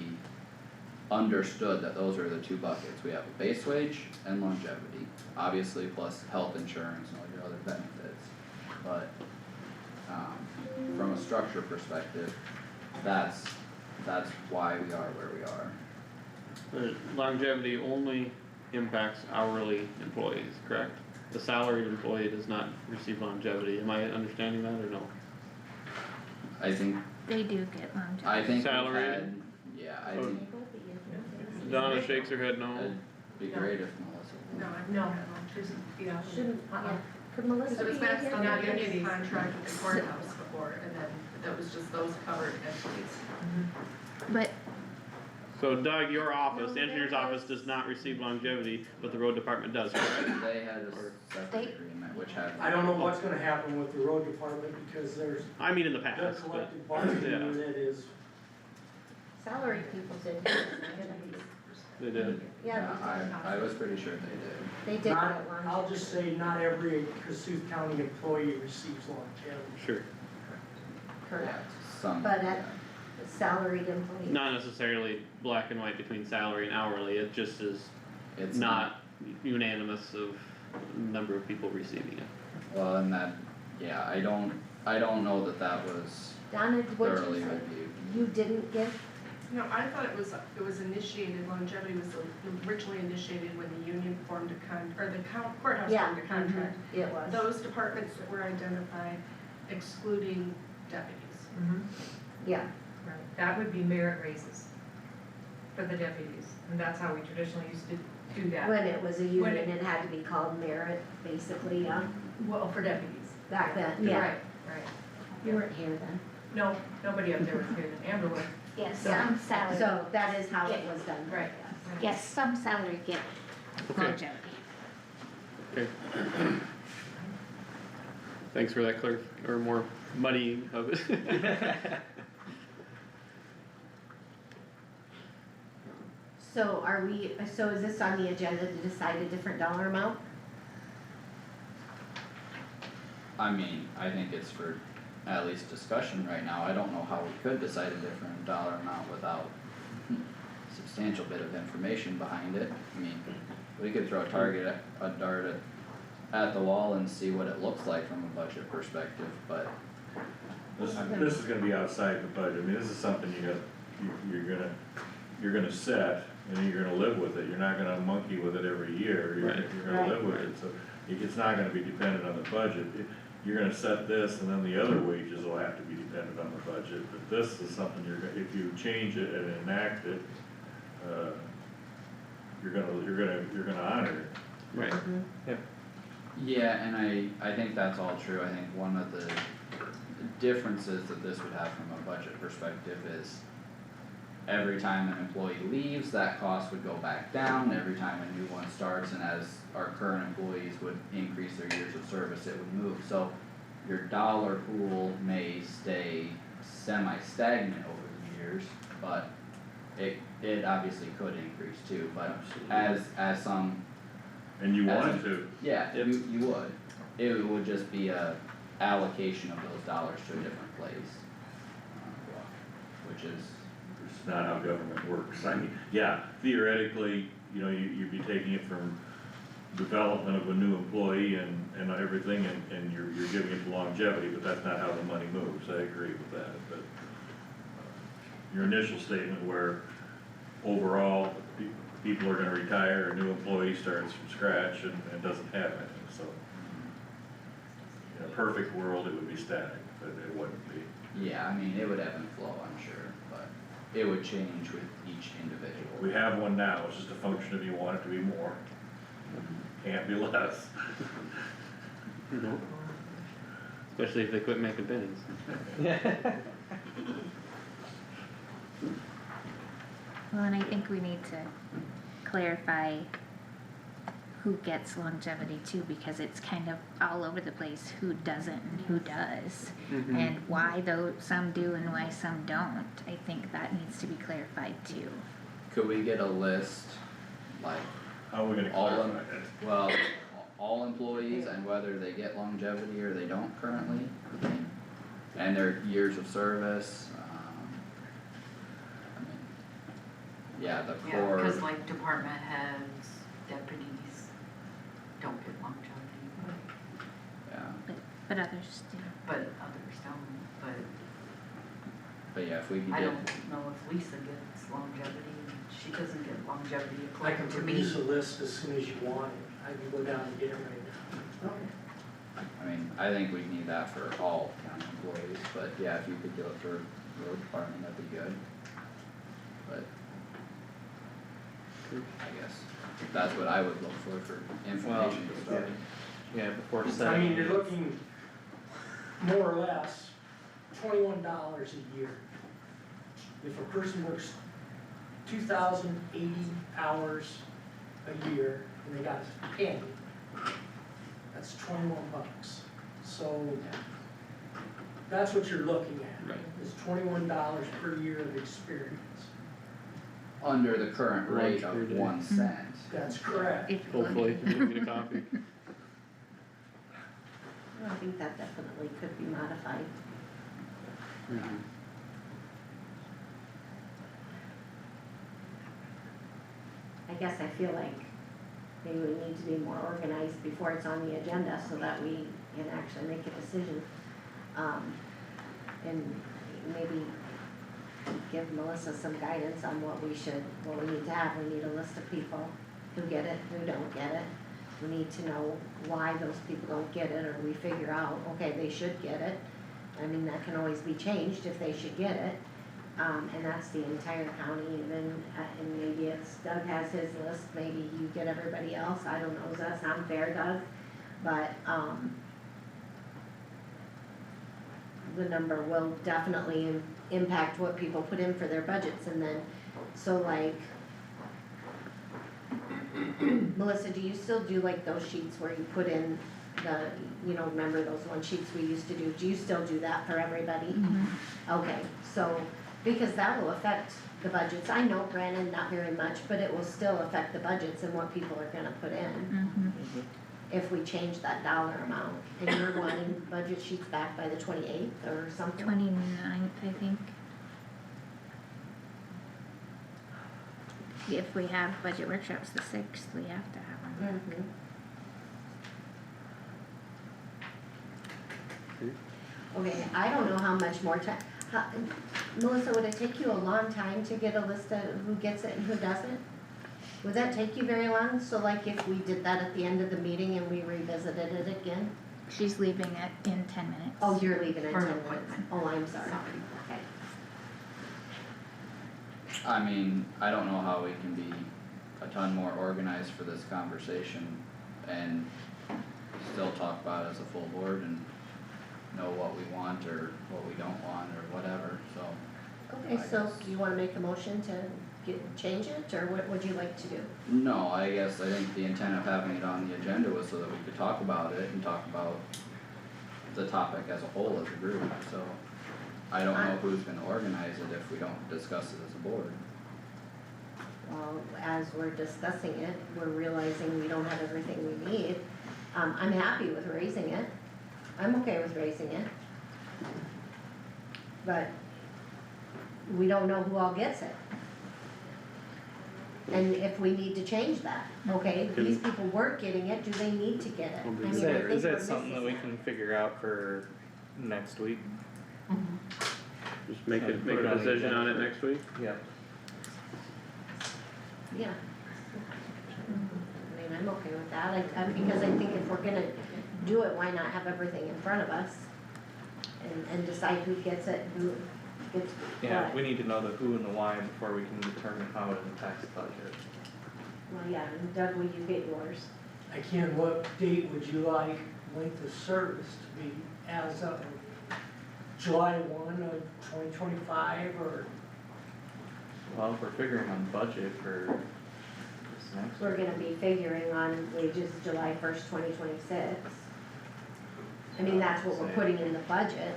understood that those are the two buckets. We have a base wage and longevity, obviously plus health insurance and all your other benefits. But, from a structure perspective, that's why we are where we are. The longevity only impacts hourly employees, correct? The salaried employee does not receive longevity, am I understanding that or no? I think, They do get longevity. I think we've Salary. had, yeah, I Oh. think Donna shakes her head no. it'd be great if Melissa would. No, she's, yeah. Shouldn't, Uh-uh. yeah, could Melissa It be was in based here? on Yeah, the yeah, union yeah. contract with the courthouse before, and then that was just those covered entities. But So Doug, your office, the engineer's office does not receive longevity, but the road department does, correct? They had a Or- separate They- agreement, which had. I don't know what's gonna happen with the road department because there's, I mean in the their past, but, collective bargaining yeah. unit is, Salaried people's in here. they did. Yeah, I was pretty sure they did. they did not, get one. I'll just say not every Kossuth County employee receives longevity. Sure, Correct, Some, But yeah. at salaried employees. not necessarily black and white between salary and hourly, it just is It's not unanimous of number of people receiving it. Well, and that, yeah, I don't know that was Donna, what'd thoroughly you say? reviewed. You didn't get, No, I thought it was initiated, longevity was originally initiated when the union formed or the courthouse yeah, formed a contract. it was. Those departments that were identified excluding deputies. Yeah, Right, that would be merit raises for the deputies, and that's how we traditionally used to do that. when it was a When union, it had to be called merit, basically, yeah, Well, for deputies. back then, yeah. Right, right. You weren't here then. No, nobody up there was here than Amber was. yes, Yeah. some salary, So that is how it was done. Right. yes, some salary get Okay. longevity. Okay. Thanks for that or more muddying of it. So so is this on the agenda to decide a different dollar amount? I mean, I think it's for at least discussion right now. I don't know how we could decide a different dollar amount without substantial bit of information behind it. I mean, we could throw a dart at the wall and see what it looks like from a budget perspective, but This is gonna be outside the budget, I mean, this is something you're gonna set, and then you're gonna live with it, you're not gonna monkey with it every year, Right. you're gonna live with it, so it's not gonna be dependent on the budget. You're gonna set this, and then the other wages will have to be dependent on the budget, but this is something if you change it and enact it, you're gonna honor it. Right, yeah, and I think that's all true. I think one of the differences that this would have from a budget perspective is every time an employee leaves, that cost would go back down, every time a new one starts, and as our current employees would increase their years of service, it would move. So your dollar pool may stay semi-stagnant over the years, but it obviously could increase too, but as some, And you want to, yeah, you would. It would just be a allocation of those dollars to a different place, which is, it's not how government works, I mean, yeah, theoretically, you'd be taking it from development of a new employee and everything, and you're giving it longevity, but that's not how the money moves, I agree with that, but your initial statement where overall, people are gonna retire, a new employee starts from scratch and doesn't have anything, so. In a perfect world, it would be static, but it wouldn't be. yeah, I mean, it would ebb and flow, I'm sure, but it would change with each individual. We have one now, it's just a function of you want it to be more, can't be less. no. Especially if they quit making pennies. Well, and I think we need to clarify who gets longevity too, because it's kind of all over the place, who doesn't and who does. And why though some do and why some don't, I think that needs to be clarified too. Could we get a list, like, How are we gonna all clarify it? well, all employees and whether they get longevity or they don't currently? I mean, and their years of service, I mean, yeah, the Yeah, core. cause like department heads, deputies don't get longevity, Yeah, But others do. but others don't, but yeah, if we could but I get, don't know if Lisa gets longevity, she doesn't get longevity I can according to me. produce a list as soon as you want it, I can go down and get it right now. I mean, I think we need that for all county employees, but yeah, if you could do it for road department, that'd be good. But I guess that's what I would look for information to start. Yeah, before I setting. mean, you're looking more or less $21 a year. If a person works 2,080 hours a year and they got a penny, that's $21. So that's what you're looking at, Right. is $21 per year of experience. Under the current rate Lunch per of day. 1 cent. That's correct. If you're Hopefully, lucky. you can get a copy. I think that definitely could be modified. I guess I feel like maybe we need to be more organized before it's on the agenda so that we can actually make a decision. And maybe give Melissa some guidance on what we need to have. We need a list of people who get it, who don't get it. We need to know why those people don't get it, or we figure out, okay, they should get it. I mean, that can always be changed if they should get it. And that's the entire county, even, and maybe it's, Doug has his list, maybe you get everybody else, I don't know, does that sound fair, Doug? But, the number will definitely impact what people put in for their budgets, and then, so like, Melissa, do you still do like those sheets where you put in the, remember those one sheets we used to do you still do that for everybody? Okay, so, because that will affect the budgets, I know Brandon, not very much, but it will still affect the budgets and what people are gonna put in. If we change that dollar amount, and you're wanting budget sheets back by the 28th or something? 29th, I think. If we have budget workshops the 6th, we have to have them. Okay, I don't know how much more time, Melissa, would it take you a long time to get a list of who gets it and who doesn't? Would that take you very long? So like if we did that at the end of the meeting and we revisited it again? She's leaving it in 10 minutes. Oh, you're leaving in For 10 an minutes? appointment. Oh, I'm sorry, okay. I mean, I don't know how we can be a ton more organized for this conversation and still talk about it as a full board and know what we want or what we don't want or whatever, so. Okay, so do you wanna make a motion to change it, or what would you like to do? No, I guess I think the intent of having it on the agenda was so that we could talk about it and talk about the topic as a whole as a group, so. I don't know who's gonna organize it if we don't discuss it as a board. Well, as we're discussing it, we're realizing we don't have everything we need. I'm happy with raising it. I'm okay with raising it. But we don't know who all gets it. And if we need to change that, okay, these people weren't getting it, do they need to get it? I mean, Is I that, think is we're that something that we missing can figure out for next week? Just make And it, put make it a on the decision on it agenda. next week? Yeah. Yeah. I mean, I'm okay with that, because I think if we're gonna do it, why not have everything in front of us? And decide who gets it, who gets Yeah, what. we need to know the who and the why before we can determine how it impacts the budget. Well, yeah, and Doug, will you get yours? Again, what date would you like length of service to be as of July 1 of 2025, or? Well, if we're figuring on budget for next we're year. gonna be figuring on wages July 1st, 2026. I mean, that's what we're putting in the budget,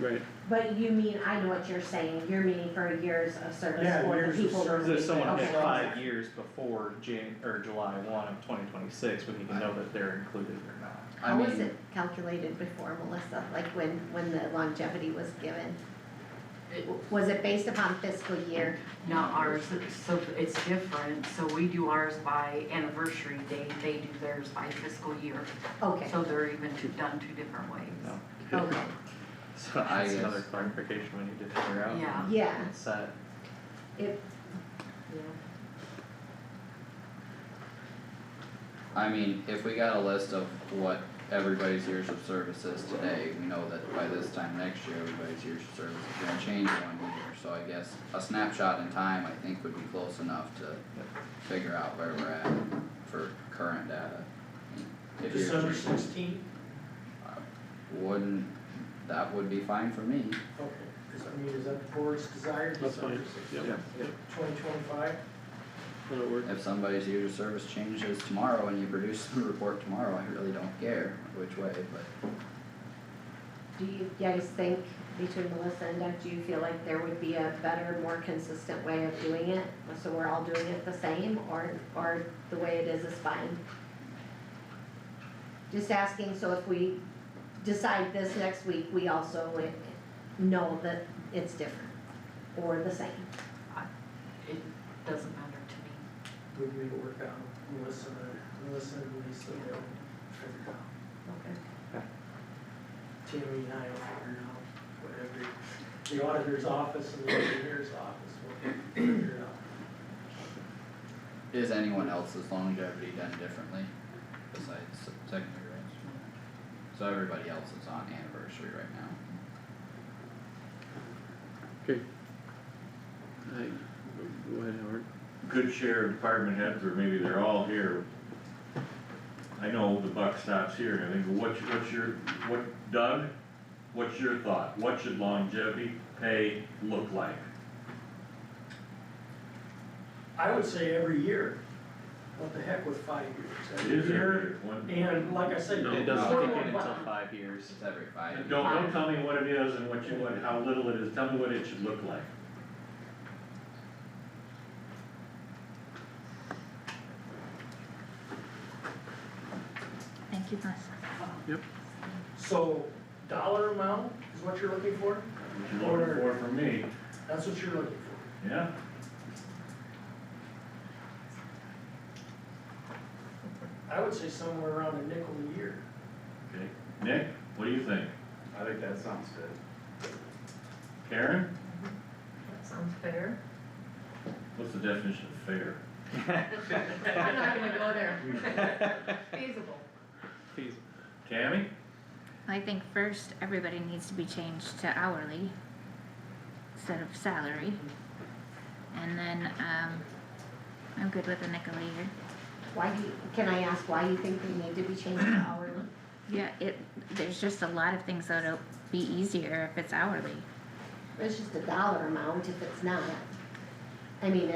Right, but you mean, I know what you're saying, you're meaning for years of service Yeah, for the years of people. service. If someone hit Okay. 5 years before July 1 of 2026, we need to know that they're included or not. I How was mean, it calculated before, Melissa, like when the longevity was given? Was it based upon fiscal year? Not ours, so it's different, so we do ours by anniversary date, they do theirs by fiscal year. Okay, So they're even done two different ways. No. okay, So I that's guess- another clarification we need to figure out. Yeah. yeah, and set. it, yeah. I mean, if we got a list of what everybody's years of service is today, we know that by this time next year, everybody's years of service is gonna change 1 year. So I guess a snapshot in time, I think, would be close enough to figure out where we're at for current data. If you're- December 16th, Wouldn't, that would be fine for me. okay, I mean, is that the board's desire, that's December fine, 16th, yep, 2025? that'll work. If somebody's years of service changes tomorrow and you produce the report tomorrow, I really don't care which way, but Do you guys think, between Melissa and Doug, do you feel like there would be a better, more consistent way of doing it? So we're all doing it the same, or the way it is fine? Just asking, so if we decide this next week, we also know that it's different, or the same. It doesn't matter to me. Would we work out, Melissa and Lisa, they'll figure it out. Okay. Tammy and I will figure it out, whatever, the auditor's office and the engineer's office will figure it out. is anyone else's longevity done differently besides secondary roads? So everybody else is on anniversary right now. Okay. Go ahead, Howard. Good share of department heads, or maybe they're all here. I know the buck stops here, I think, Doug, what's your thought? What should longevity pay look like? I would say every year, what the heck with 5 years, It every is year, one. and like I said. No, It doesn't more kick than in until one. 5 years. It's every 5 years. Don't tell me what it is and how little it is, tell me what it should look like. Thank you, Melissa. So, dollar amount is what you're looking for? What you're looking for from me, That's what you're looking for. yeah? I would say somewhere around a nickel a year. Okay, Nick, what do you think? I think that sounds good. Karen, That sounds fair. what's the definition of fair? I'm not gonna go there. Feasible. Feasible. Tammy? I think first, everybody needs to be changed to hourly instead of salary. And then, I'm good with a nickel a year. Why can I ask why you think they need to be changed to hourly? Yeah, there's just a lot of things that'll be easier if it's hourly. It's just a dollar amount if it's not. I mean,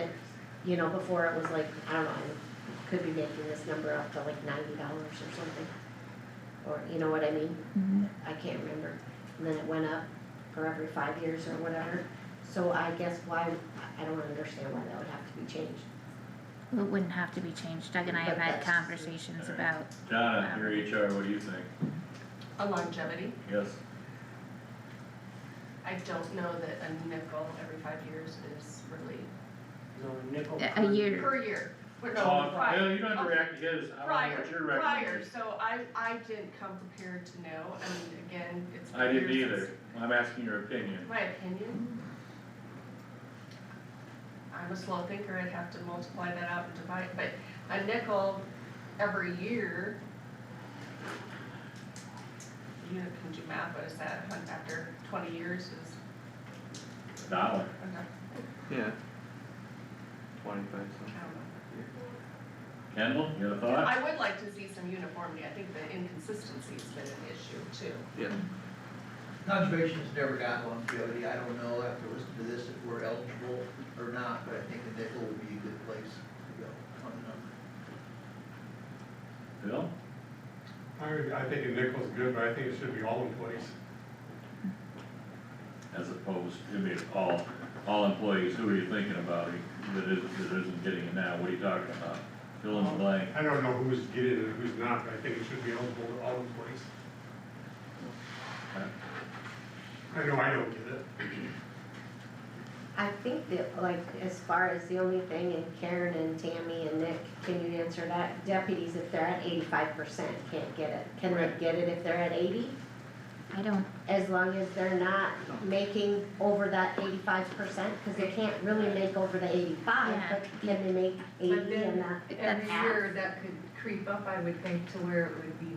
before it was like, I don't know, I could be making this number up to like $90 or something. Or, you know what I mean? Mm-hmm. I can't remember. And then it went up for every 5 years or whatever. So I guess I don't understand why that would have to be changed. It wouldn't have to be changed. Doug and I have But had that's- conversations about, Donna, your HR, what do you think? A longevity, Yes, I don't know that a nickel every 5 years is really No, nickel. a year. per year. But no, well, prior. you don't have to react to his, I don't know Prior, what your prior, recommendation. so I didn't come prepared to know, I mean, again, it's I been didn't years either, since- I'm asking your opinion. My opinion? I'm a slow thinker, I'd have to multiply that out and divide, but a nickel every year. You can do math, what is that, after 20 years is, Dollar. okay, Yeah. 25 I cents. don't know. Kendall, you have a thought? I would like to see some uniformity, I think the inconsistency's been an issue too. Yeah. Conservation's never got longevity, I don't know after listening to this if we're eligible or not, but I think a nickel would be a good place to go on the Bill? I think a nickel's good, but I think it should be all employees. As opposed, I mean, all employees, who are you thinking about that isn't getting it now? What are you talking about? Fill in the blank. I don't know who's getting it and who's not, but I think it should be eligible to all employees. I know I don't get it. I think that, like, as far as the only thing, and Karen and Tammy and Nick, can you answer that? Deputies, if they're at 85%, can't get it. Can they get it if they're at 80? I don't, As long as they're not making over that 85%, cause they can't really make over the 85, Yeah. but can they make 80 But then and not every half? year that could creep up, I would think, to where it would be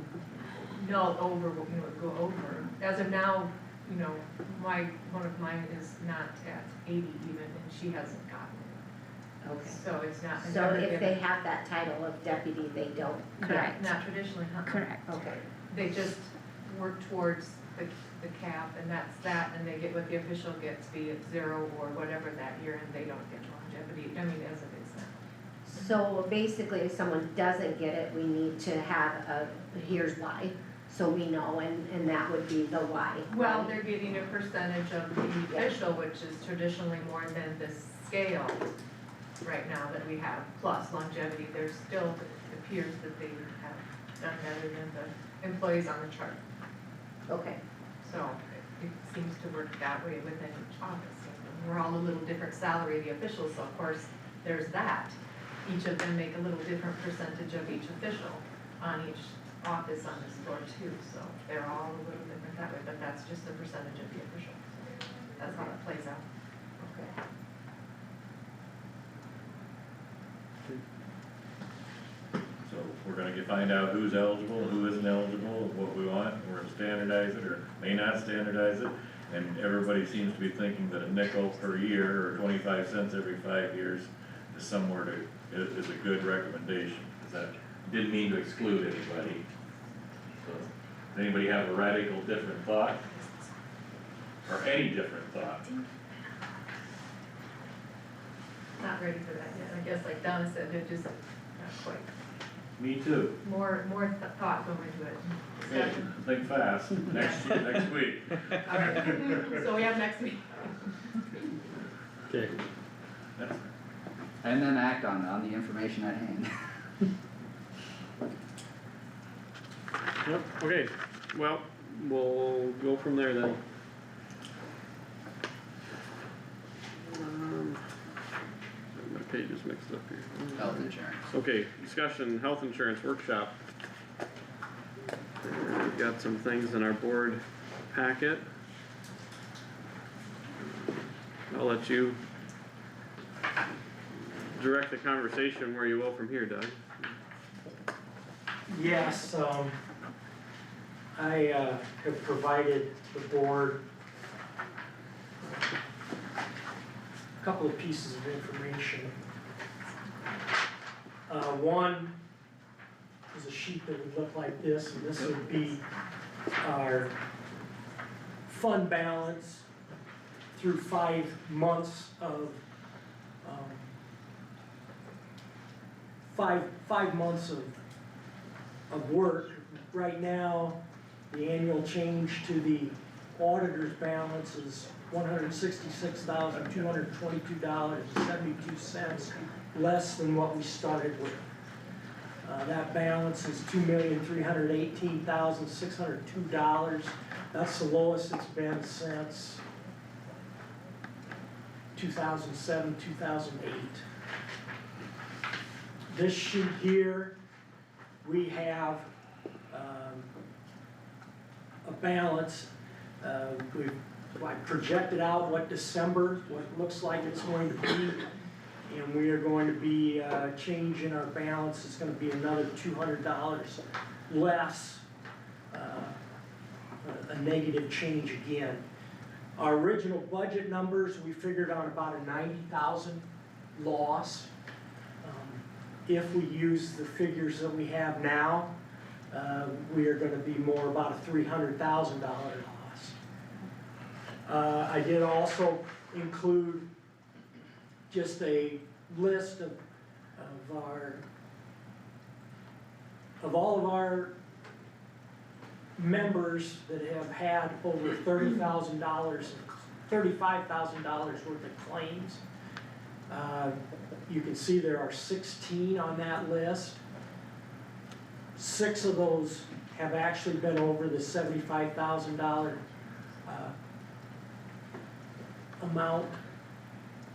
no over, you know, go over. As of now, you know, one of mine is not at 80 even, and she hasn't gotten it. Okay. So it's not. So if they have that title of deputy, they don't get Correct. Not traditionally, huh? correct. Okay. They just work towards the cap, and that's that, and they get what the official gets, be it 0 or whatever that year, and they don't get longevity, I mean, as it is now. So basically, if someone doesn't get it, we need to have a, here's why, so we know, and that would be the why. Well, right? they're getting a percentage of the official, which is traditionally more than the scale right now that we have, plus longevity, there's still, it appears that they have done better than the employees on the chart. Okay, So it seems to work that way within each office. We're all a little different salary, the officials, so of course, there's that. Each of them make a little different percentage of each official on each office on this floor too, so they're all a little different that way, but that's just a percentage of the official. So that's how it plays out. okay. So we're gonna find out who's eligible, who isn't eligible, what we want, we're gonna standardize it or may not standardize it. And everybody seems to be thinking that a nickel per year or 25 cents every 5 years is somewhere to, is a good recommendation. Is that, didn't mean to exclude anybody. So, does anybody have a radical different thought? Or any different thought? Not ready for that yet. I guess like Donna said, they're just not quite. Me too. More thought going into it. Okay, think fast, next week. Okay. So we have next week. Okay. That's- And then act on the information at hand. Yep, okay, well, we'll go from there then. My page is mixed up here. Health insurance. Okay, discussion, health insurance workshop. We've got some things in our board packet. I'll let you direct the conversation where you will from here, Doug. Yes, I have provided the board a couple of pieces of information. One is a sheet that would look like this, and this would be our fund balance through 5 months of, 5 months of work. Right now, the annual change to the auditor's balance is $166,222.72, less than what we started with. That balance is $2,318,602. That's the lowest it's been since 2007, 2008. This sheet here, we have a balance. I projected out what December, what it looks like it's going to be, and we are going to be changing our balance. It's going to be another $200 less, a negative change again. Our original budget numbers, we figured on about a 90,000 loss. If we use the figures that we have now, we are gonna be more about a $300,000 loss. I did also include just a list of of all of our members that have had over $30,000, $35,000 worth of claims, you can see there are 16 on that list. 6 of those have actually been over the $75,000 amount,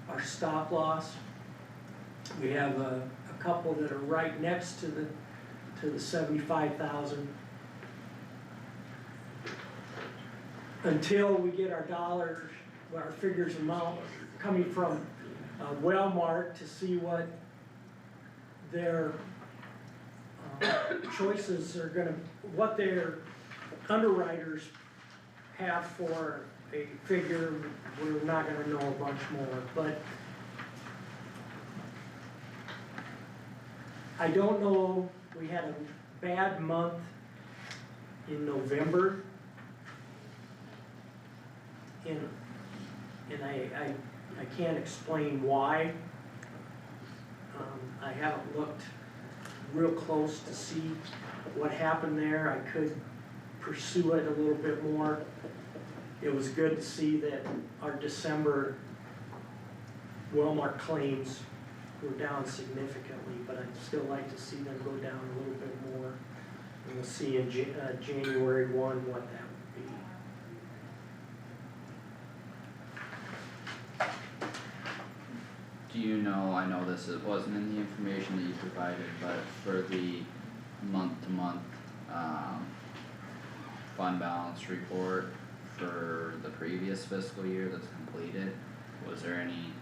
our stop loss. We have a couple that are right next to the 75,000. Until we get our dollars, our figures amount coming from Wellmark to see what their choices are gonna, what their underwriters have for a figure, we're not gonna know a bunch more, but I don't know, we had a bad month in November. And I can't explain why. I haven't looked real close to see what happened there. I could pursue it a little bit more. It was good to see that our December Wellmark claims were down significantly, but I'd still like to see them go down a little bit more. And we'll see in January 1 what that would be. Do you know, I know wasn't in the information that you provided, but for the month-to-month, fund balance report for the previous fiscal year that's completed, was there any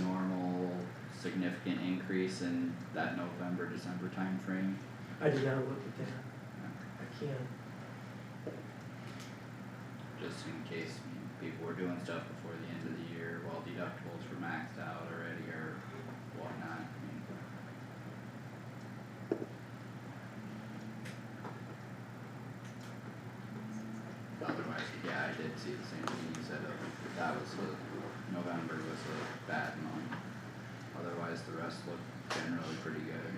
normal significant increase in that November, December timeframe? I did not look at that. I can't. Just in case people were doing stuff before the end of the year while deductibles were maxed out already or whatnot. Otherwise, yeah, I did see the same thing you said, that was November was a bad month. Otherwise, the rest looked generally pretty good.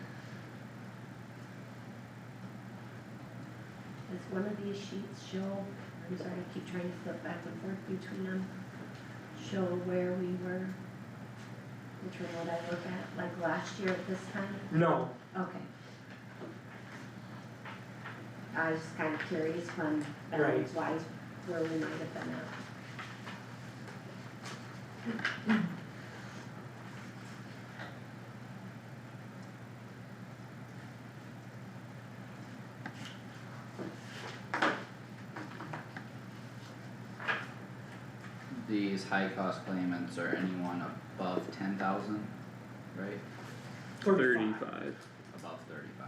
Does one of these sheets show, I'm sorry, I keep trying to flip back and forth between them, show where we were? Which one would I look at, like last year at this time? No, Okay. I was just kind of curious fund Right. balance wise, where we might have been at. These high cost claimants are anyone above 10,000, right? 35. Above 35.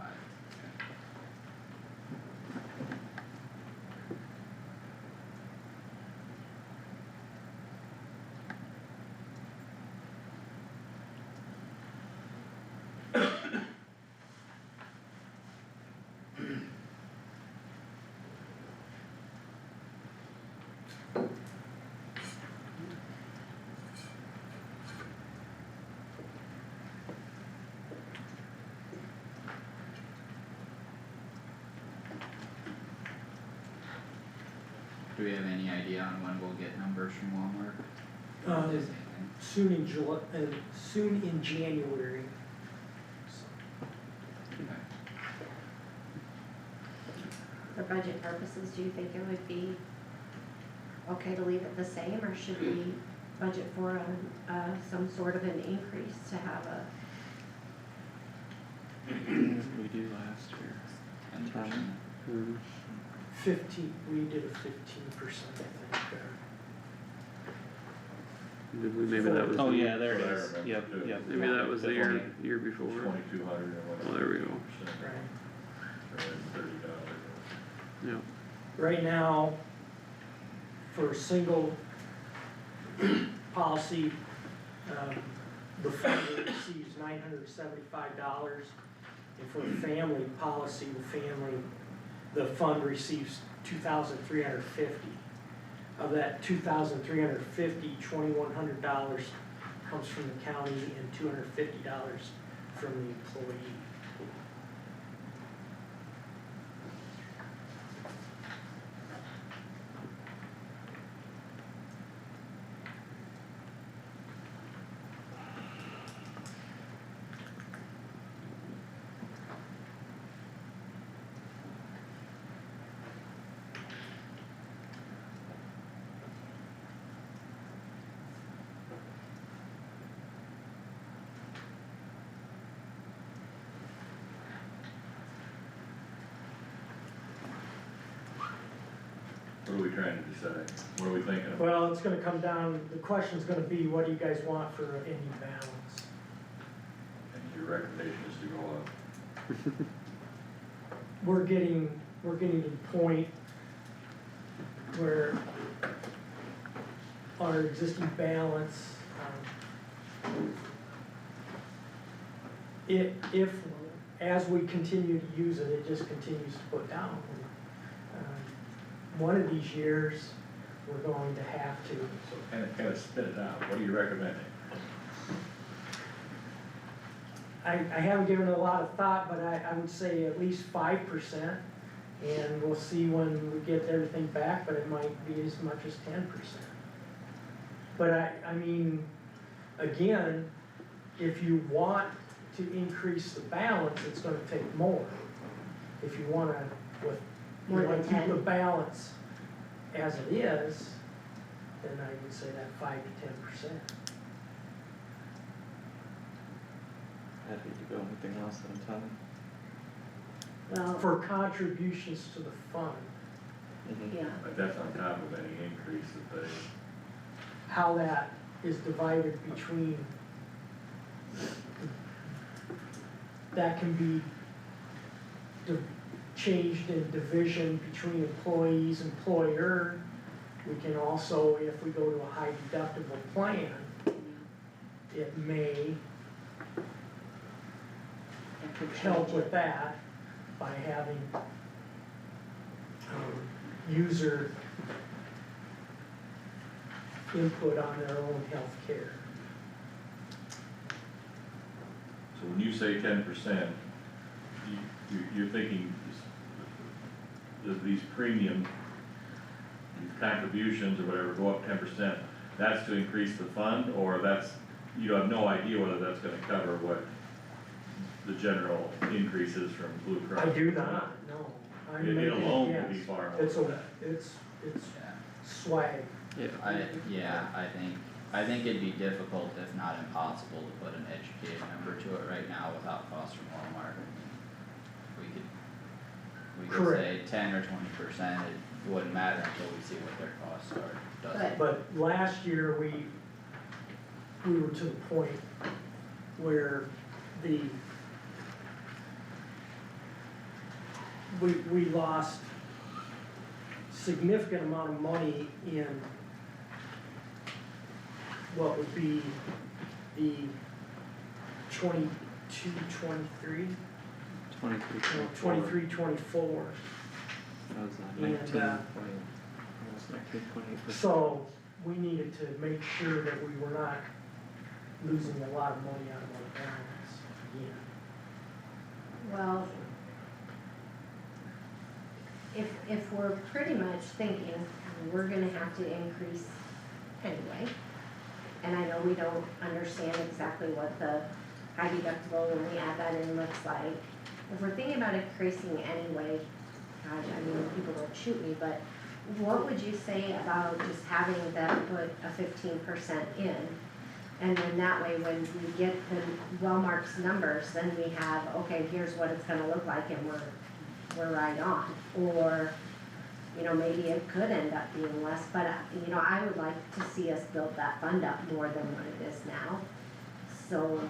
Okay. Do we have any idea on when we'll get numbers from Walmart? Is anything? soon in July, soon in January. Okay. For budget purposes, do you think it would be okay to leave it the same, or should we budget for some sort of an increase to have a? We do last year. 10%. 15, we did a 15%, I think. Did we, maybe that was. Oh, the- yeah, there it What I is, remember yep, too. yep. Maybe that was the year before. 2,200 or whatever. Oh, there we go. Right. Or $30. Yeah. Right now, for a single policy, the fund receives $975, and for a family policy, the fund receives $2,350. Of that $2,350, $2,100 comes from the county and $250 from the employee. What are we trying to decide? What are we thinking of? Well, it's gonna come down, the question's gonna be, what do you guys want for ending balance? And your recommendation is to go up. We're getting to the point where our existing balance, if, as we continue to use it, it just continues to put down. One of these years, we're going to have to. So kind of spit it out. What are you recommending? I haven't given it a lot of thought, but I would say at least 5%, and we'll see when we get everything back, but it might be as much as 10%. But I mean, again, if you want to increase the balance, it's gonna take more. If you wanna, More than keep 10? the balance as it is, then I would say that 5 to 10%. I'd hate to go anything less than 10. Well, For contributions to the fund. yeah, But that's on top of any increase that they, How that is divided between, that can be changed in division between employees, employer. We can also, if we go to a high deductible plan, it may help with that by having user input on their own health care. so when you say 10%, you're thinking that these premium, these contributions or whatever go up 10%, that's to increase the fund, or that's, you have no idea whether that's gonna cover what the general increases from Blue Cross? I do not, no. I'm It making a alone could be guess. far more It's than that. it's Yeah. swag. I think it'd be difficult, if not impossible, to put an educated number to it right now without cost from Walmart. We could say Correct. 10 or 20%, it wouldn't matter until we see what their costs are, does it? But last year, we were to the point where we lost significant amount of money in what would be the 22, 23, 23, 24. That was And, 19, 20, almost 19, 20%. So we needed to make sure that we were not losing a lot of money out of our balance again. well, if we're pretty much thinking we're gonna have to increase anyway, and I know we don't understand exactly what the high deductible when we add that in looks like. If we're thinking about increasing anyway, God, I mean, people don't shoot me, but what would you say about just having them put a 15% in? And then that way, when we get the Wellmark's numbers, then we have, okay, here's what it's gonna look like, and we're right on. Or, you know, maybe it could end up being less, but, you know, I would like to see us build that fund up more than what it is now. So,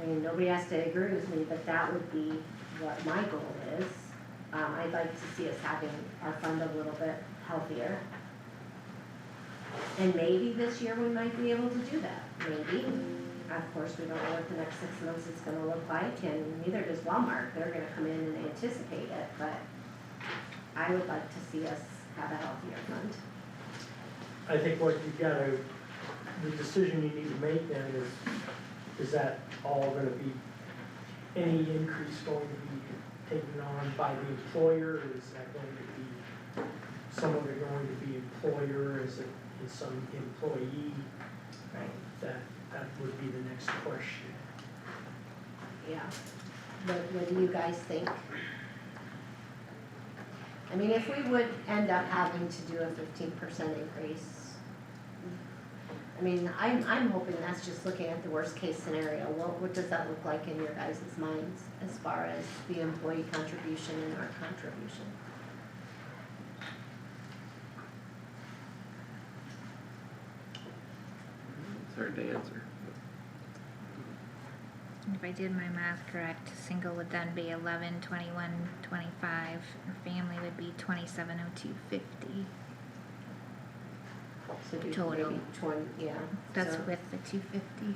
I mean, nobody has to agree with me, but that would be what my goal is. I'd like to see us having our fund a little bit healthier. And maybe this year we might be able to do that, maybe. Of course, we don't know what the next 6 months is gonna look like, and neither does Walmart. They're gonna come in and anticipate it, but I would like to see us have a healthier fund. I think what you've gotta, the decision you need to make then is that all gonna be, any increase going to be taken on by the employer, or is that going to be, some of it going to be employer, is some employee? Right. That would be the next question. Yeah. What do you guys think? I mean, if we would end up having to do a 15% increase, I mean, I'm hoping that's just looking at the worst case scenario. What does that look like in your guys' minds as far as the employee contribution and our contribution? it's hard to answer. If I did my math correct, single would then be 11, 21, 25, and family would be 270250. So do Total. maybe 20, yeah. That's so with the 250.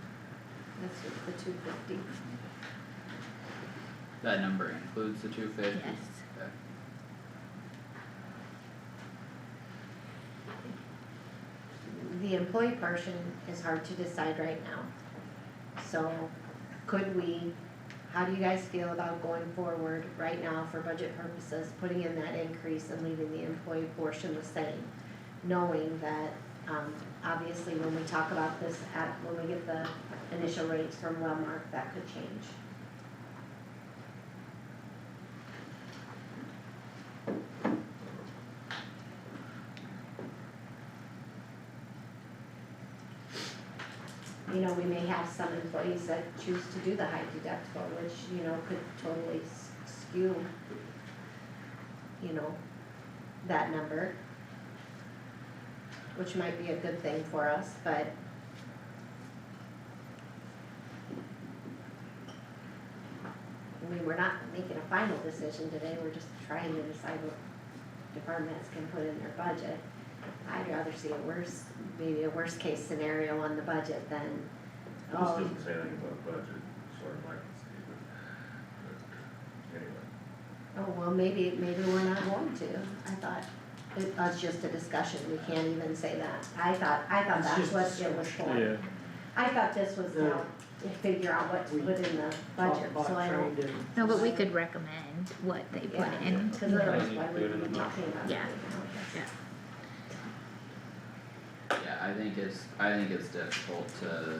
That's with the 250. That number includes the 250? Yes. Okay. The employee portion is hard to decide right now. So could we, how do you guys feel about going forward right now for budget purposes, putting in that increase and leaving the employee portion the same? Knowing that, obviously when we talk about this when we get the initial rates from Wellmark, that could change. You know, we may have some employees that choose to do the high deductible, which, you know, could totally skew, you know, that number, which might be a good thing for us, but I mean, we're not making a final decision today, we're just trying to decide what departments can put in their budget. I'd rather see maybe a worst case scenario on the budget than, This oh, doesn't say anything about budget, sort of like, but anyway. oh, well, maybe we're not going to. I thought it was just a discussion, we can't even say that. I thought It's that's just what it was discussion. for. Yeah, I thought this was to help figure out what to put in the budget, so I don't. Trying to- No, but we could recommend what they put Yeah, in. cause otherwise, why would we be talking about it? Yeah. Yeah. Yeah, I think it's difficult to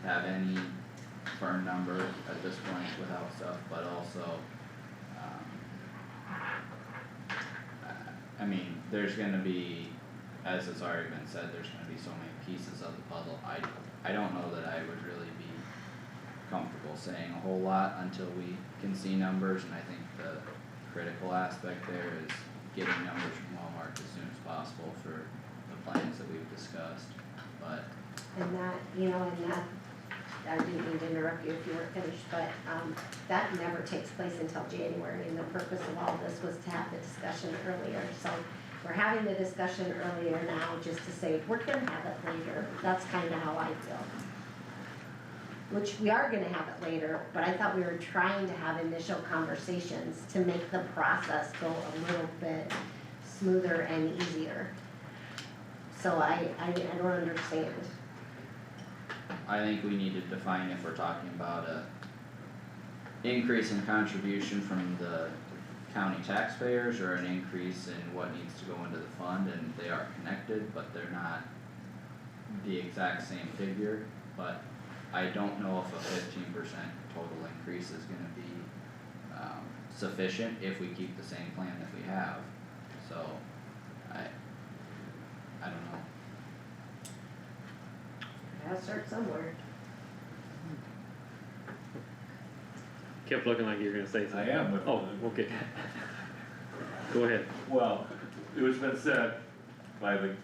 have any firm number at this point without stuff, but also, I mean, there's gonna be, as it's already been said, there's gonna be so many pieces of the puzzle. I don't know that I would really be comfortable saying a whole lot until we can see numbers, and I think the critical aspect there is getting numbers from Walmart as soon as possible for the plans that we've discussed, but And that, you know, I didn't mean to interrupt you if you weren't finished, but, that never takes place until January, and the purpose of all this was to have the discussion earlier, so we're having the discussion earlier now just to say, we're gonna have it later, that's kinda how I feel. Which we are gonna have it later, but I thought we were trying to have initial conversations to make the process go a little bit smoother and easier. So I don't understand. I think we need to define if we're talking about a increase in contribution from the county taxpayers or an increase in what needs to go into the fund, and they are connected, but they're not the exact same figure. But I don't know if a 15% total increase is gonna be sufficient if we keep the same plan that we have, so I don't know. Gotta start somewhere. kept looking like you were gonna say something. I am with. Oh, okay. Go ahead. Well, it was been said by the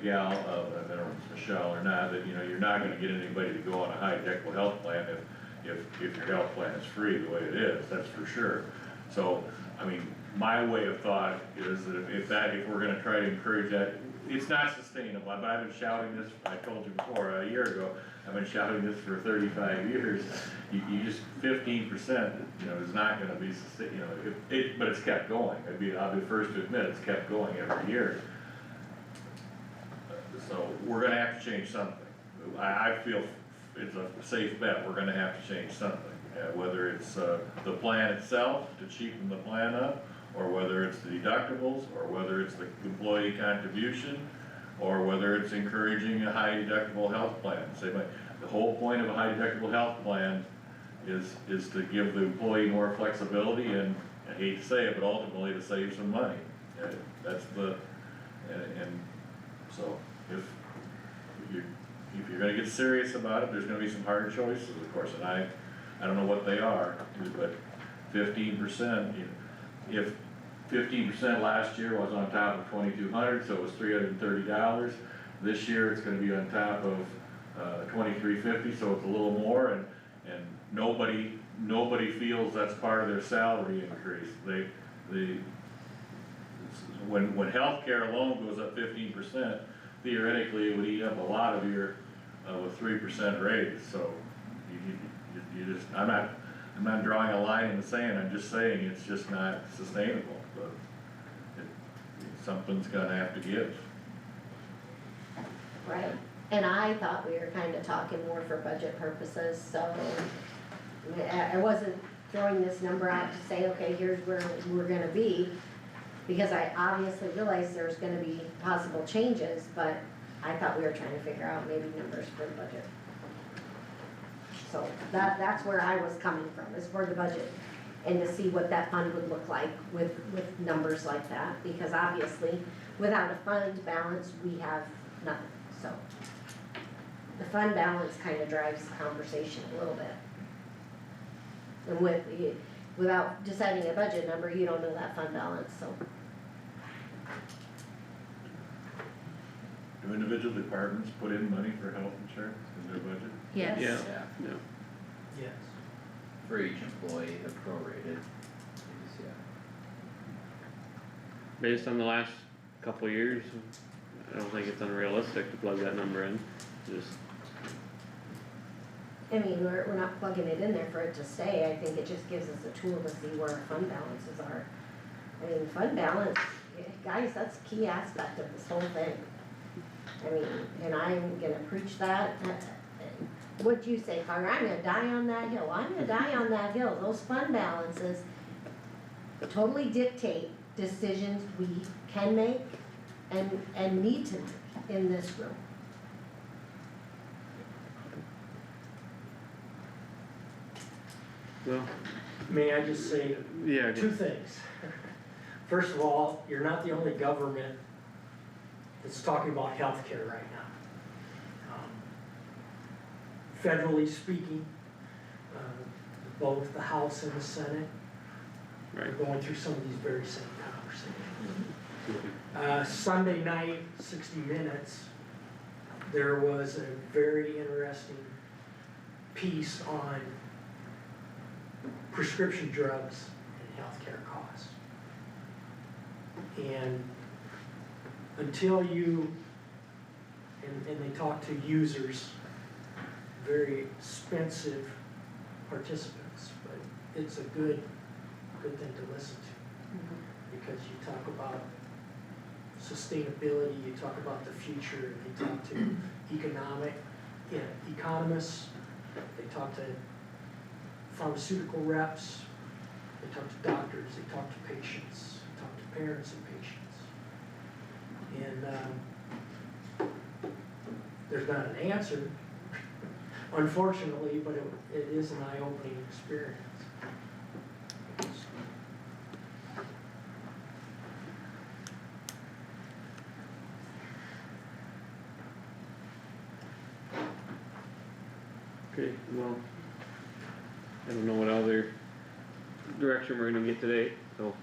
gal, I don't know if it's Michelle or not, that, you know, you're not gonna get anybody to go on a high deductible health plan if your health plan is free the way it is, that's for sure. So, I mean, my way of thought is that if we're gonna try to encourage that, it's not sustainable, but I've been shouting this, I told you before, a year ago, I've been shouting this for 35 years. You just 15%, you know, is not gonna be sustain, you know, but it's kept going. I'll be first to admit, it's kept going every year. So we're gonna have to change something. I feel it's a safe bet, we're gonna have to change something. Whether it's the plan itself to cheapen the plan up, or whether it's the deductibles, or whether it's the employee contribution, or whether it's encouraging a high deductible health plan. The whole point of a high deductible health plan is to give the employee more flexibility, and I hate to say it, but ultimately to save some money. That's and so if you're gonna get serious about it, there's gonna be some hard choices, of course, and I don't know what they are, but 15%, if 15% last year was on top of $2,200, so it was $330. This year it's gonna be on top of $2,350, so it's a little more, and nobody feels that's part of their salary increase. When healthcare alone goes up 15%, theoretically, it would eat up a lot of your, a 3% raise, so you just, I'm not drawing a line in the sand, I'm just saying it's just not sustainable, but something's gonna have to give. Right, and I thought we were kinda talking more for budget purposes, so I wasn't throwing this number out to say, okay, here's where we're gonna be, because I obviously realized there's gonna be possible changes, but I thought we were trying to figure out maybe numbers for the budget. So that's where I was coming from, is for the budget, and to see what that fund would look like with numbers like that, because obviously, without a fund balance, we have nothing, so. The fund balance kinda drives the conversation a little bit. And without deciding a budget number, you don't know that fund balance, so. Do individual departments put in money for health insurance in their budget? Yes. Yeah. Yeah, Yes. for each employee, the prorated, yeah. Based on the last couple of years, I don't think it's unrealistic to plug that number in, just, I mean, we're not plugging it in there for it to stay, I think it just gives us a tool to see where our fund balances are. I mean, fund balance, guys, that's a key aspect of this whole thing. I mean, and I'm gonna preach that, what'd you say, Carter, I'm gonna die on that hill, I'm gonna die on that hill, those fund balances totally dictate decisions we can make and need to make in this room. well, May I just say yeah, two things? First of all, you're not the only government that's talking about healthcare right now. Federally speaking, both the House and the Senate are right, going through some of these very same conversations. Sunday night, 60 Minutes, there was a very interesting piece on prescription drugs and healthcare costs. And until you, and they talk to users, very expensive participants, but it's a good thing to listen to. Because you talk about sustainability, you talk about the future, you talk to economists, they talk to pharmaceutical reps, they talk to doctors, they talk to patients, they talk to parents and patients. And there's not an answer, unfortunately, but it is an eye-opening experience. okay, well, I don't know what other direction we're gonna get today, so,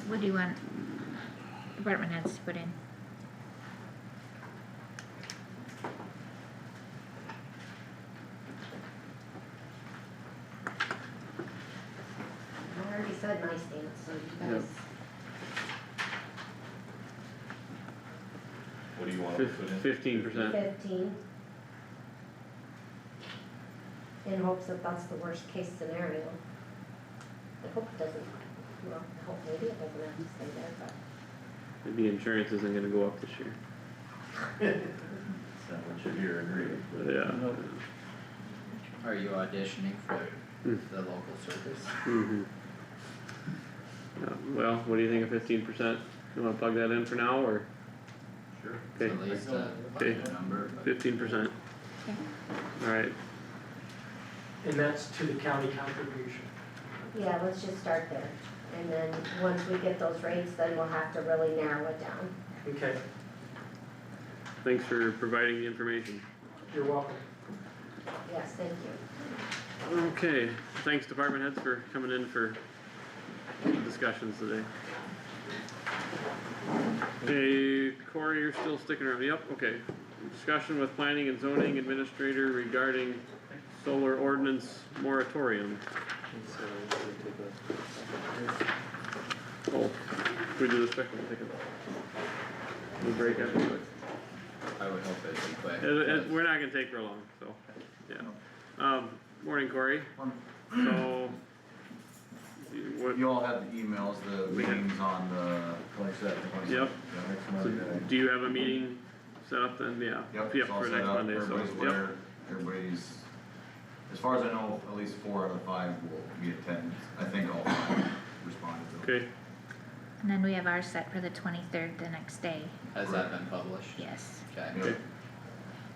What do you want department heads to put in? I already said my stance, so you guys, What do you want to put in? 15%, 15. In hopes that that's the worst case scenario. I hope it doesn't, well, I hope maybe it doesn't have to stay there, but. maybe insurance isn't gonna go up this year, That's not what you hear and read, but. yeah. Are you auditioning for Hmm. the local service? Mm-hmm. Yeah, well, what do you think of 15%? You wanna plug that in for now, or Sure. Okay. At least a Okay. budget number, but 15%? Okay. Alright, And that's to the county contribution. Yeah, let's just start there, and then, once we get those rates, then we'll have to really narrow it down. Okay, thanks for providing the information. you're welcome. Yes, thank you. Okay, thanks department heads for coming in for discussions today. Hey, Corey, you're still sticking around, yep, okay. discussion with planning and zoning administrator regarding solar ordinance moratorium. Oh, if we do the second, take a, we'll break after it. I would hope it'd be quick. We're not gonna take real long, so, yeah. Morning Corey, so. What, You all have the emails, the We have- meetings on the 27th, 27th. Yep. Yeah, next so Monday. do you have a meeting set up then? Yeah. Yep, Yep, it's all for set next up, Monday, so, everybody's yep, aware, everybody's, as far as I know, at least 4 out of 5 will be attended. I think all 5 responded though. okay, And then we have ours set for the 23rd, the next day, Has that been published? yes. Okay. Yep.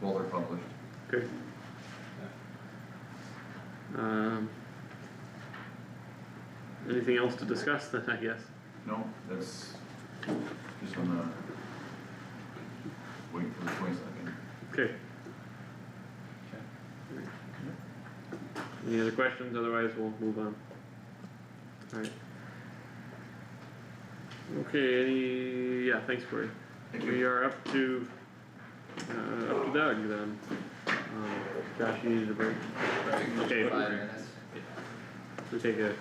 Well, they're published. okay. Anything else to discuss then, I guess? No, that's just gonna wait for the 22nd. Okay. Any other questions, otherwise we'll move on. Alright. Okay, yeah, thanks Corey. Thank you. We are up to Doug then. Josh, you needed a break? Okay. 5 minutes. We take a,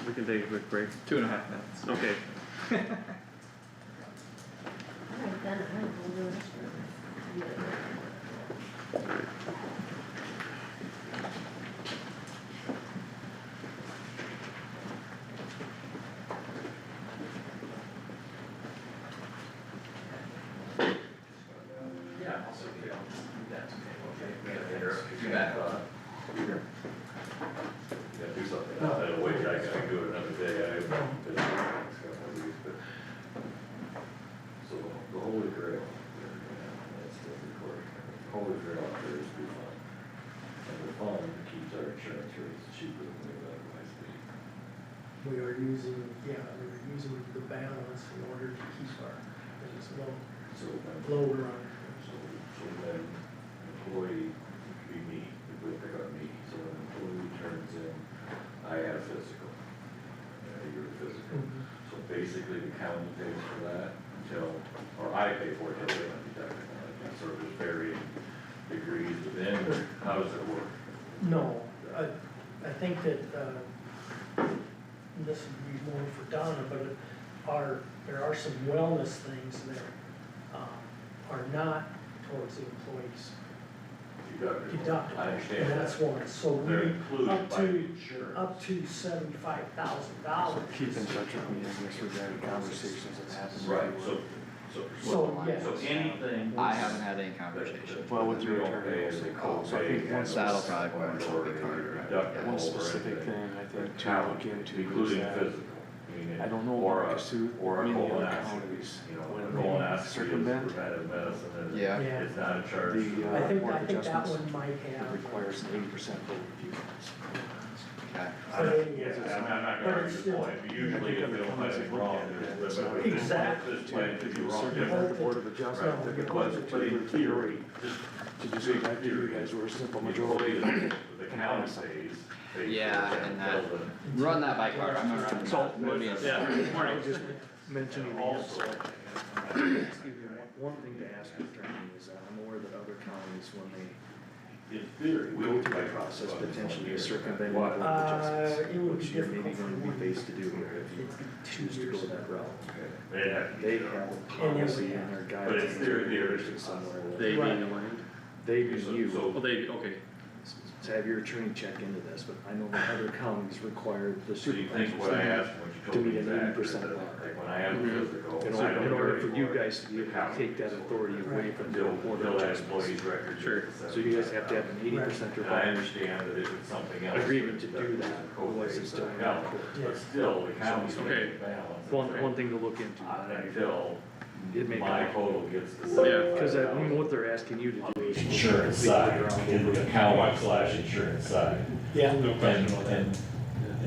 we can take a quick break. 2.5 minutes. Okay. Alright, then I will do this for you. Alright. Too bad. Yeah, do something, that'll wait, I gotta do it another day, I haven't been the next couple of weeks, but. So, the Holy Grail, that's the recording, Holy Grail out there is good fun. And the fun keeps our insurance rates cheaper than they would otherwise be. We are using, we're using the balance in order to keep our things So then, lower on. so then employee, could be me, if we pick up me, so when an employee turns in, I had a physical. You're a physical. So basically the county pays for that until, or I pay for it until they don't deduct it, like that, so there's varying degrees within, how does it work? No, I think that, this would be more for Donna, but there are some wellness things that, are not towards the employees deductible. I understand And that. that's one, so They're we, included up by to, the insurance. up to $75,000. Keep in touch with me, I guess, regarding conversations that happen. Right, So, yes. so anything. I haven't had any conversation. Well, with your We don't attorney, pay also as a call, so I think copay, one That'll specific, probably go into the card. one specific thing I think to look into is Including that, physical. mean, I don't know or about a- Kossuth, or a many other colonoscopy, counties, you know, when a they colonoscopy is circumvent preventive medicine, and Yeah. it's not a charge. the, I think, board I think that adjustments, one might it have. requires an 80% vote review. Okay. I'm But not anyways, I'm not but gonna it's argue the still- point, but usually if they don't find it wrong, there's, but Exactly. this plan could be wrong. Circumvent the board of adjustment, Right. they're But, gonna but in theory, to just go back to you guys, we're a simple the majority. employee, the county pays. Yeah, and that, run that by Carter, I'm gonna run So, that. Yeah, I was just mentioning Also, excuse me, one thing to ask your attorney is, I'm aware that other counties, when they in theory, we go would through the like process, to potentially fund circumventing the Why? board of adjustments, it would which be you're maybe difficult going to for be faced to do here if you choose to go that route. They'd have to be They there. have a And then we policy in have- their But it's guidelines their or regulations theory. somewhere that they Right. being aligned. they do So- you, Oh, they, okay, to have your attorney check into this, but I know that other counties require the So you supervisors think what I asked, what you to told meet me an is accurate, 80% that, mark. like when I have a physical, In I don't order carry for you it. guys to be able to take that authority away from the Until, board until of that adjustments. employee's record. Sure. So you guys have to have an 80% or And I higher understand that if it's something else. agreement to do there's that, a code otherwise base it's still that not help. court. But still, the county's Okay. making balance. One thing to look into. Until It may my come. total gets to Yeah. Cause $75,000. what they're asking you to do is. Insurance side, in the county / insurance side. Yeah. And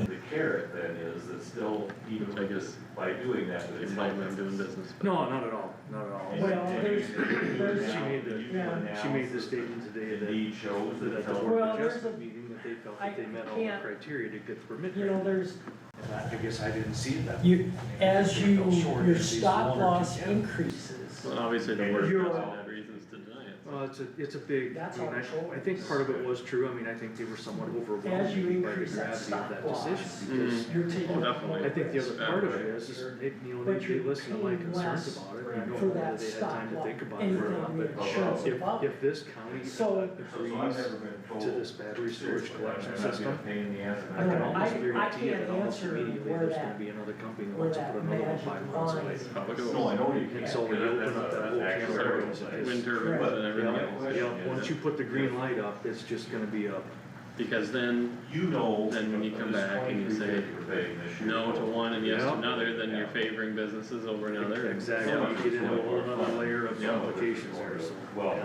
the carrot then is that still, even I guess by doing that, that it's it's like helping. them doing business. but- No, not at all, not at all. Well, there's- She made the, Yeah. she made the statement today The that, need shows that that at the it's board Well, of there's adjustment a- meeting, that they felt I that they met all the can't- criteria to get the permit. You know, there's, And I guess I didn't see it that. you, as you, Fell short your in at least stop one or two loss categories. increases, Well, obviously the work You're- person had reasons to deny it. so. Well, it's a big, That's I mean, how I think part of it was true, I mean, I think they were somewhat overwhelmed As you by the increase that gravity of stop that loss, decision, because you're taking. Oh, definitely. I think the other part of it Right. is, they, you know, But they you're listen to my paying concerns less about it, for I don't know that whether they had stop time to loss, think about it or anything not, the but insurance if, above. if this county So- agrees never been told. to this battery storage collection system, Pain in the ass. I can almost I guarantee can't that almost answer immediately, where there's that- gonna be another company that where wants to that put another one magic 5 months line away. is. Probably go. No, I know you And can't. so when you open up that whole can of worms, Wind it's, turbines Correct. and everything yeah, else. yeah, once you put the green light up, it's just gonna be up. Because then, You know. Then when you come back and you say no to one and yes to Yeah. another, then you're favoring businesses over another. Exactly, you get into a whole other layer of complications there, so. Well. yeah.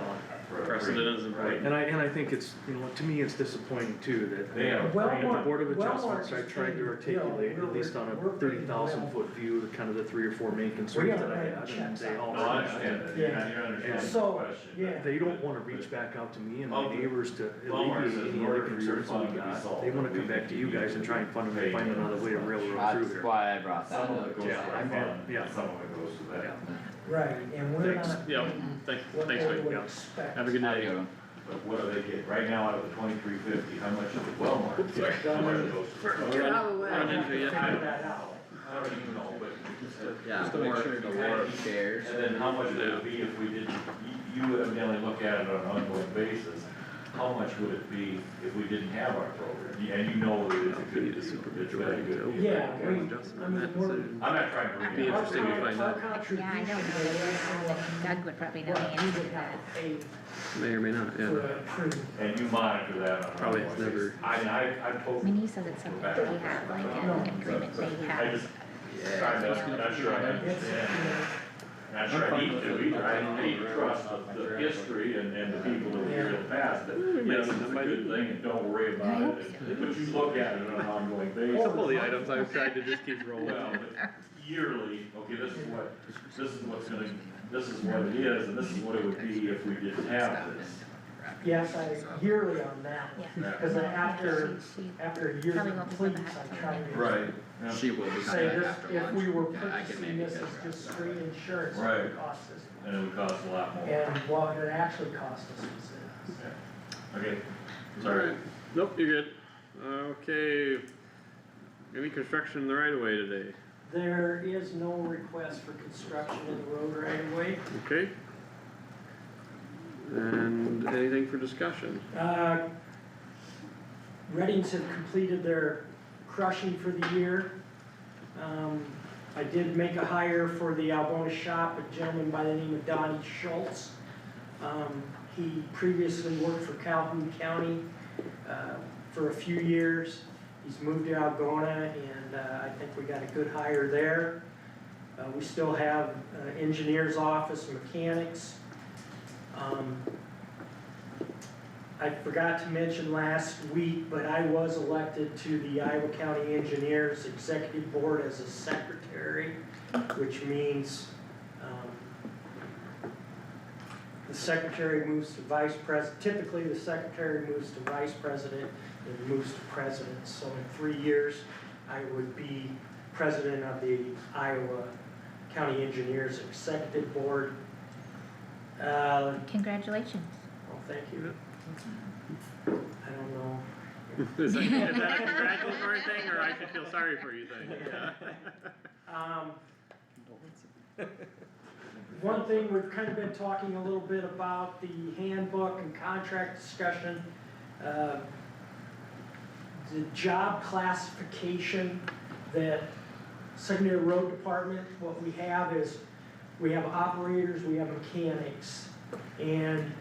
Precedent is important. And I think it's, you know, to me, it's disappointing too, that They have- at the Wellmark- Board of Wellmark Adjustments, I is tried to paying, articulate, you know, at least on we're a 30,000 paying foot view, the kind of the 3 or 4 main We concerns gotta that I write had, and checks they out. all. No, I understand that, Yeah. you understand the So, question. yeah. They don't wanna reach back out to me and my Well, the- neighbors to Walmart says alleviate in any order other for your concerns that fund we to be got, solved, they wanna we come back need to to you be guys and try and find another way to railroad through That's there. why I brought that Some of up. it goes Yeah, to our I'm- fund, yeah. and some of it goes to that. Yeah. Right, and we're Thanks. not Yep, paying thanks, what thanks, they Mike. would Yeah. expect. Have a good Have a night. good one. But what do they get, right now out of the 2350, how much is the Wellmark? sorry. How much goes to? Run into you. Figure that out. I don't even know, but. Yeah, Just to make more, sure the you war had- of shares. And then how much would it be if we didn't, you evidently look at it on an ongoing basis, how much would it be if we didn't have our program? And you know that it's a good, it's very good. Yeah, Board of we- Adjustment I on mean, that we're- decision. I'm not trying to read Be it. interesting to find Our out. Yeah, I contribution don't know is that. Doug would probably know the what we answer to would that. have to pay May or may not, for yeah. a tree. And you monitor that on an Probably ongoing it's never- basis. I I told. mean, he says it's something that we have, like an agreement they I have. just, trying to, I'm not sure I It's, understand. Not sure I need to either, I need to trust the history and the people that were here in the past, that yes, it's a good thing and don't worry about it, but you look at it on an ongoing A basis. couple of the items I've tried to just keep rolling. Well, but yearly, okay, this is what's gonna, this is what it is, and this is what it would be if we didn't have this. yes, I yearly on that, Yeah. because after, She after a year Probably won't be completes, back I till try then. to. She will be Say back this, after if lunch. we were Yeah, I can purchasing maybe this pick as her up. just straight insurance, it Right. would cost us, And it would cost a lot more. and what it actually cost us was this. Yeah. Okay, sorry. Nope, you're good. Okay. Any construction in the right of way today? There is no request for construction in the road right away. Okay. And anything for discussion? Reddings have completed their crushing for the year. I did make a hire for the Algona shop, a gentleman by the name of Donnie Schultz. He previously worked for Calhoun County, for a few years. He's moved to Algona, and, I think we got a good hire there. We still have, engineer's office, mechanics. I forgot to mention last week, but I was elected to the Iowa County Engineers Executive Board as a secretary, which means, the secretary moves to vice president. Typically, the secretary moves to vice president and moves to president. So in 3 years, I would be president of the Iowa County Engineers Executive Board. Congratulations. Oh, thank you. I don't know. Is that a congratulatory thing, or I should feel sorry for you thing? One thing we've kind of been talking a little bit about, the handbook and contract discussion. The job classification that secondary road department, what we have is, we have operators, we have mechanics. And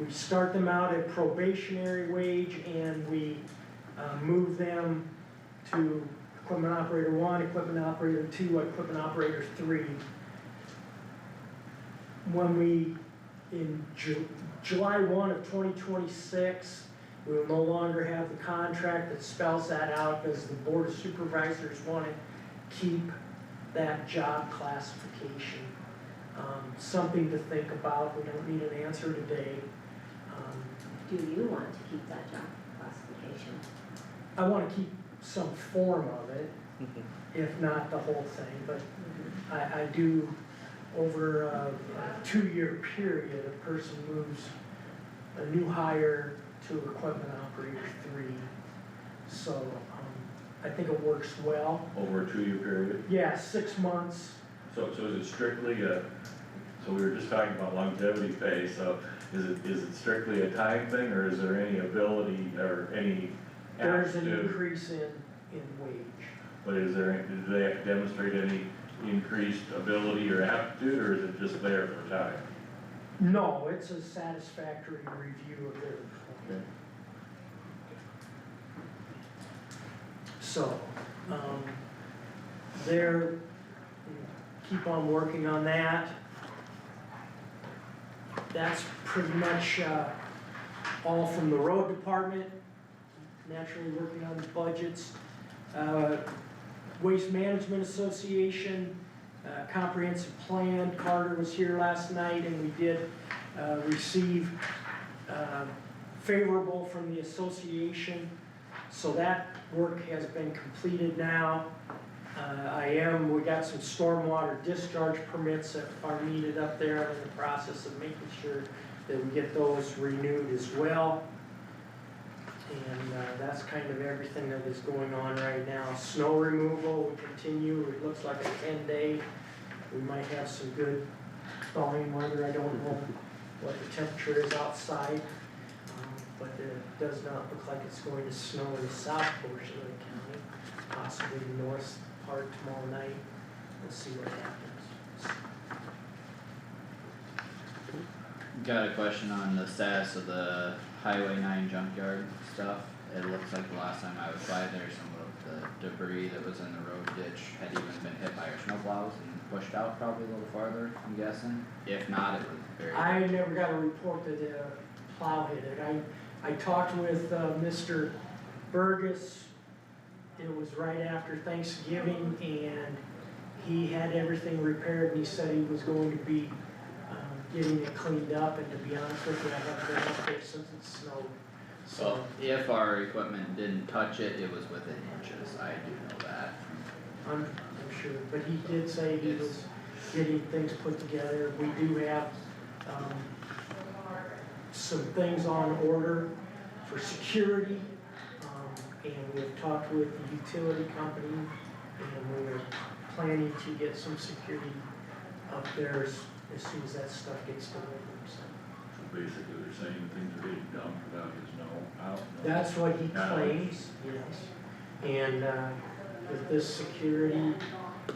we start them out at probationary wage, and we move them to equipment operator 1, equipment operator 2, equipment operator 3. When we, in July 1 of 2026, we will no longer have the contract that spells that out, because the Board of Supervisors want to keep that job classification. Something to think about. We don't need an answer today. Do you want to keep that job classification? I want to keep some form of it, if not the whole thing, but I do over a 2-year period, a person moves a new hire to equipment operator 3. So, I think it works well. Over a 2-year period? Yeah, 6 months. So is it strictly so we were just talking about longevity pay, so is it strictly a time thing, or is there any ability or any There's an aptitude? increase in wage. But do they have to demonstrate any increased ability or aptitude, or is it just there for time? No, it's a satisfactory review of their performance. Okay. So, they're, keep on working on that. That's pretty much, all from the road department, naturally working on the budgets. Waste Management Association, comprehensive plan, Carter was here last night and we did, receive, favorable from the association. So that work has been completed now. We got some stormwater discharge permits that are needed up there. I'm in the process of making sure that we get those renewed as well. And that's kind of everything that is going on right now. Snow removal, we continue. It looks like a 10-day. We might have some good thawing weather. I don't know what the temperature is outside. But it does not look like it's going to snow in the south portion of the county, possibly the north part tomorrow night. We'll see what happens. Got a question on the status of the Highway 9 junkyard stuff. It looks like the last time I was by there, some of the debris that was in the road ditch had even been hit by our snowplows and pushed out probably a little farther, I'm guessing. If not, it was very. I never got a report that a plow hit it. I talked with Mr. Burgess. It was right after Thanksgiving and he had everything repaired and he said he was going to be getting it cleaned up, and to be honest with you, I haven't been up there since it snowed. So if our equipment didn't touch it, it was within inches, I do know that. I'm sure, but he did say he was getting things put together. We do have, some things on order for security, and we've talked with the utility company, and we're planning to get some security up there as soon as that stuff gets delivered, so. So basically, they're saying things are getting dumped without his out. That's what he claims, yes. And, with this security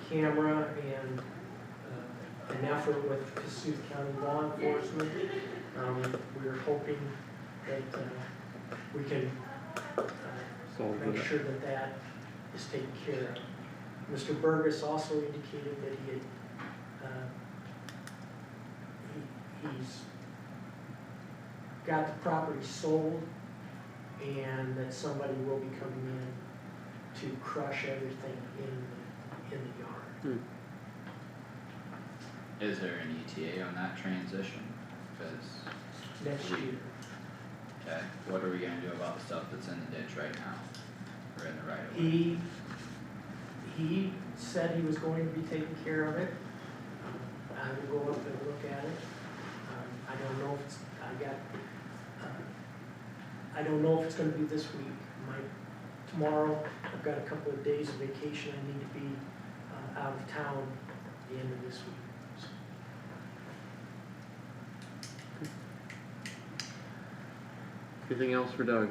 camera and, an effort with Kossuth County law enforcement, we're hoping that, we can, make sure that that is taken care of. Mr. Burgess also indicated that he had, he's got the property sold and that somebody will be coming in to crush everything in the yard. Is there an ETA on that transition? Cause. Next year. Okay, what are we gonna do about the stuff that's in the ditch right now? Or in the right of way? He said he was going to be taking care of it. I will go up and look at it. I don't know if it's, I don't know if it's gonna be this week. Tomorrow, I've got a couple of days of vacation. I need to be, out of town at the end of this week. Anything else for Doug?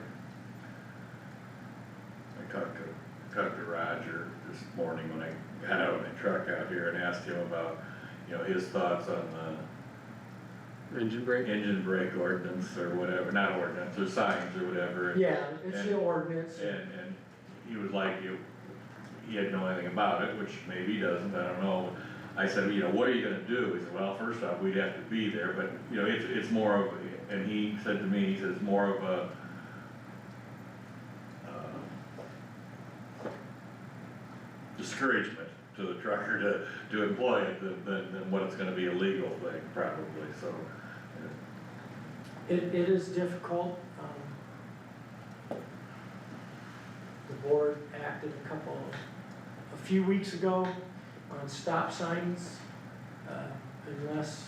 I talked to Roger this morning when I got out of my truck out here and asked him about, his thoughts on the Engine brake? engine brake ordinance or whatever, not ordinance, or signs or whatever. Yeah, it's the ordinance. And he was like, he hadn't know anything about it, which maybe he doesn't, I don't know. I said, what are you gonna do? He said, well, first off, we'd have to be there, but, it's more of, and he said to me, he says, more of a, discouragement to the trucker to employ it than what it's gonna be a legal thing, probably, so. It is difficult. The board acted a few weeks ago on stop signs. Unless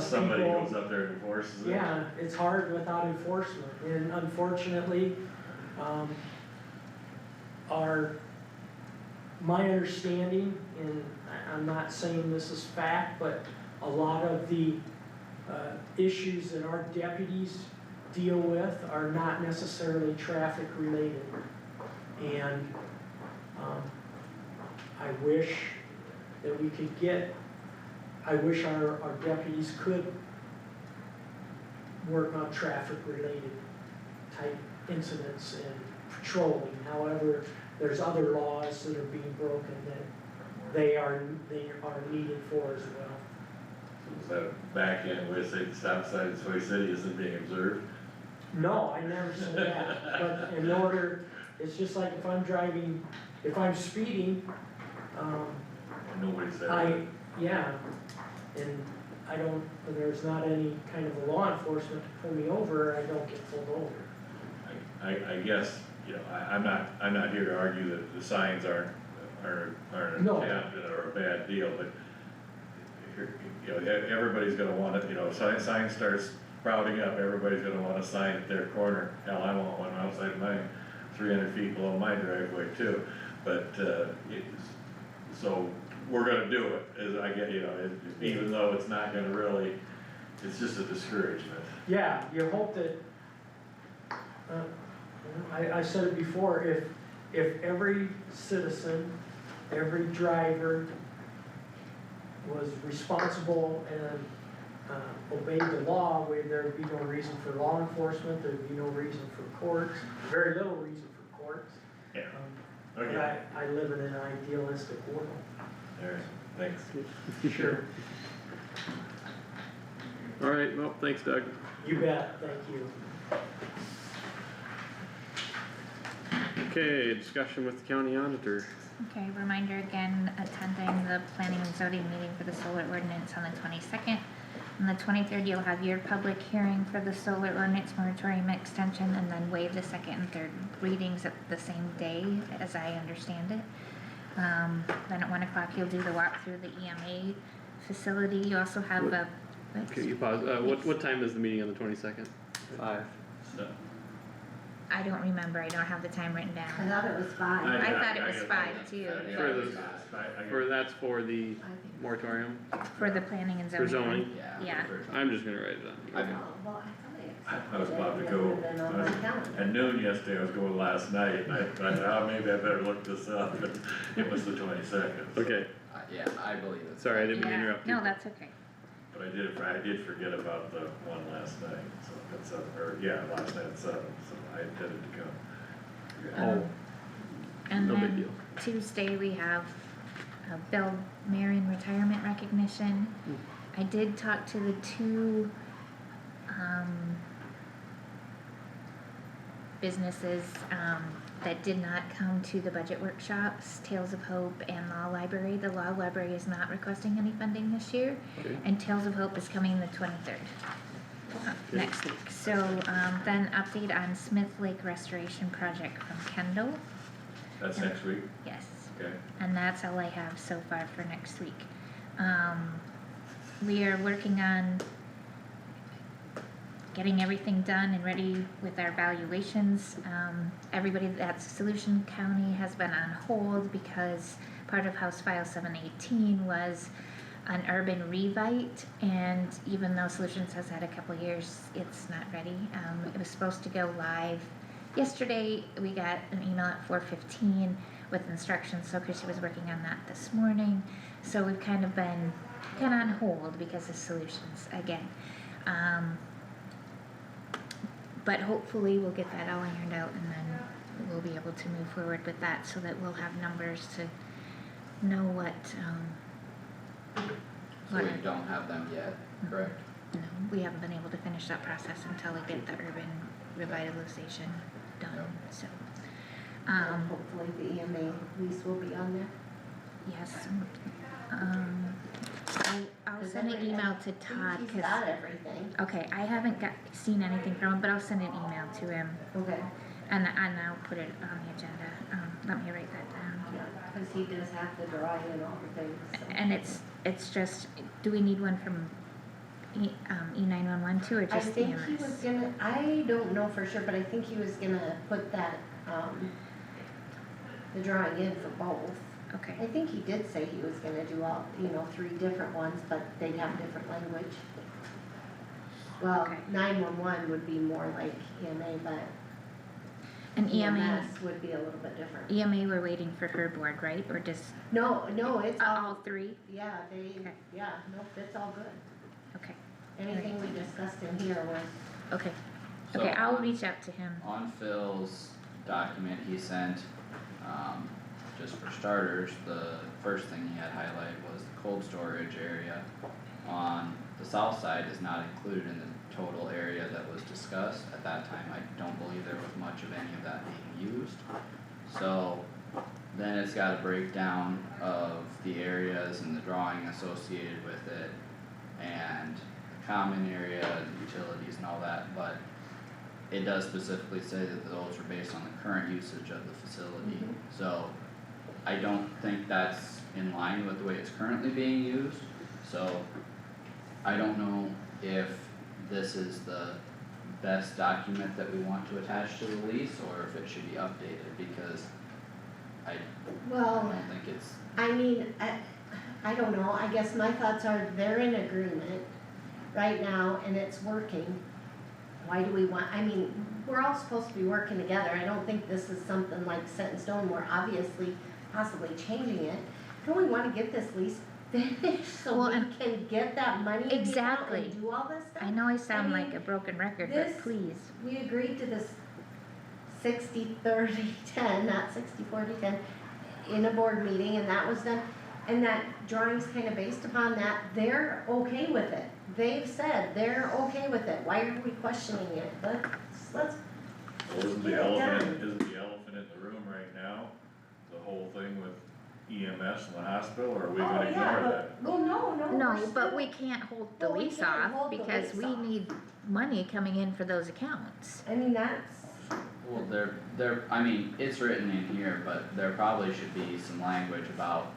somebody people- goes up there and enforces it. Yeah, it's hard without enforcement, and unfortunately, my understanding, and I'm not saying this is fact, but a lot of the, issues that our deputies deal with are not necessarily traffic related. And, I wish that we could I wish our deputies could work on traffic related type incidents and patrolling. However, there's other laws that are being broken that they are needed for as well. Is that back end where they say the stop sign in Soy City isn't being observed? No, I never said that, but in order, it's just like if I'm speeding, Nobody said that. and there's not any kind of a law enforcement to pull me over, I don't get pulled over. I guess, you know, I'm not here to argue that the signs aren't No. attempt or a bad deal, but you know, everybody's gonna want it, you know, sign starts sprouting up, everybody's gonna want a sign at their corner. Hell, I want one outside mine, 300 feet below my driveway too, but, so we're gonna do it, as I get, you know, even though it's not gonna really, it's just a discouragement. Yeah, you hope that, I said it before, if every citizen, every driver was responsible and obeyed the law, there'd be no reason for law enforcement, there'd be no reason for courts, very little reason for courts. Yeah. But Okay, I live in an idealistic world. alright, thanks. Sure. Alright, well, thanks Doug. You bet, thank you. Okay, discussion with the county auditor. Okay, reminder again, attending the planning and zoning meeting for the solar ordinance on the 22nd. On the 23rd, you'll have your public hearing for the solar ordinance moratorium extension, and then waive the second and third readings at the same day, as I understand it. Then at 1 o'clock, you'll do the walk through the EMA facility. You also have a. Okay, you pause, what time is the meeting on the 22nd? 5. So, I don't remember, I don't have the time written I down. thought it was 5. I thought it was 5 too. That's for the moratorium, For the planning and for zoning. zoning? Yeah. I'm just gonna write it Oh, down. well, I was about to It go, would have been on my calendar. at noon yesterday, I was going last night, and I thought, oh, maybe I better look this up, and it was the 22nd. Okay, Yeah, I believe it's. sorry, I didn't mean to Yeah, interrupt you. no, that's okay. But I did forget about the one last night, so that's, last night at 7, so I intended to come. Oh, And no big then deal. Tuesday, we have a Bill Marion retirement recognition. I did talk to the two, businesses, that did not come to the budget workshops, Tales of Hope and Law Library. The Law Library is not requesting any funding this year, Okay. and Tales of Hope is coming the 23rd. Next week. So, then update on Smith Lake Restoration Project from Kendall. That's next week, Yes. okay? And that's all I have so far for next week. We are working on getting everything done and ready with our valuations. Everybody that's Solution County has been on hold because part of House File 718 was an urban revite, and even though Solutions has had a couple of years, it's not ready. It was supposed to go live yesterday. We got an email at 4:15 with instructions, so Chrissy was working on that this morning. So we've kind of been on hold because of Solutions again. But hopefully we'll get that all ironed out, and then we'll be able to move forward with that so that we'll have numbers to know what, So we don't have them yet, correct? no, we haven't been able to finish that process until we get the urban revitalization done, Yep. so. Hopefully the EMA lease will be on there. Yes, I'll send an email to Todd, He's 'cause- got everything. okay, I haven't seen anything from him, but I'll send an email to him, Okay. and I'll put it on the agenda, let me write that down. Cause he does have to draw in all the things, so. And it's just, do we need one from E911 too, or I just think EMS? he was gonna, I don't know for sure, but I think he was gonna put that, the drawing in for both. Okay, I think he did say he was gonna do all, 3 different ones, but they'd have different language. Well, Okay. 911 would be more like EMA, but and EMA, EMS would be a little bit different. EMA, we're waiting for her board, right, or just No, it's all all, three? yeah, Okay. nope, it's all good. Okay, Anything we discussed in here was, okay, So okay, I'll on- reach out to him. On Phil's document he sent, just for starters, the first thing he had highlighted was the cold storage area on the south side is not included in the total area that was discussed. At that time, I don't believe there was much of any of that being used. So then it's got a breakdown of the areas and the drawing associated with it and the common area, the utilities and all that, but it does specifically say that those are based on the current usage of the facility. Mhm. So I don't think that's in line with the way it's currently being used, so I don't know if this is the best document that we want to attach to the lease, or if it should be updated, because I well, don't think it's, I mean, I don't know, I guess my thoughts are they're in agreement right now and it's working. Why do we want, I mean, we're all supposed to be working together, I don't think this is something like set in stone, we're obviously possibly changing it. Don't we wanna get this lease finished so Well, we and- can get that money in the account Exactly. and do all this stuff? I know I sound I like mean, a broken record, this- but please, We agreed to this 60-30-10, not 60-40-10, in a board meeting, and that was done. And that drawing's kinda based upon that, they're okay with it. They've said they're okay with it, why are we questioning it? Let's, Well, isn't Get the it elephant, isn't the elephant in the room right now, the whole thing with EMS in the hospital, or are we oh gonna yeah, ignore that? but, well, no, we're no, but still- we can't hold the Well, we lease can't off hold the because lease we off. need money coming in for those accounts. I mean, that's, well, I mean, it's written in here, but there probably should be some language about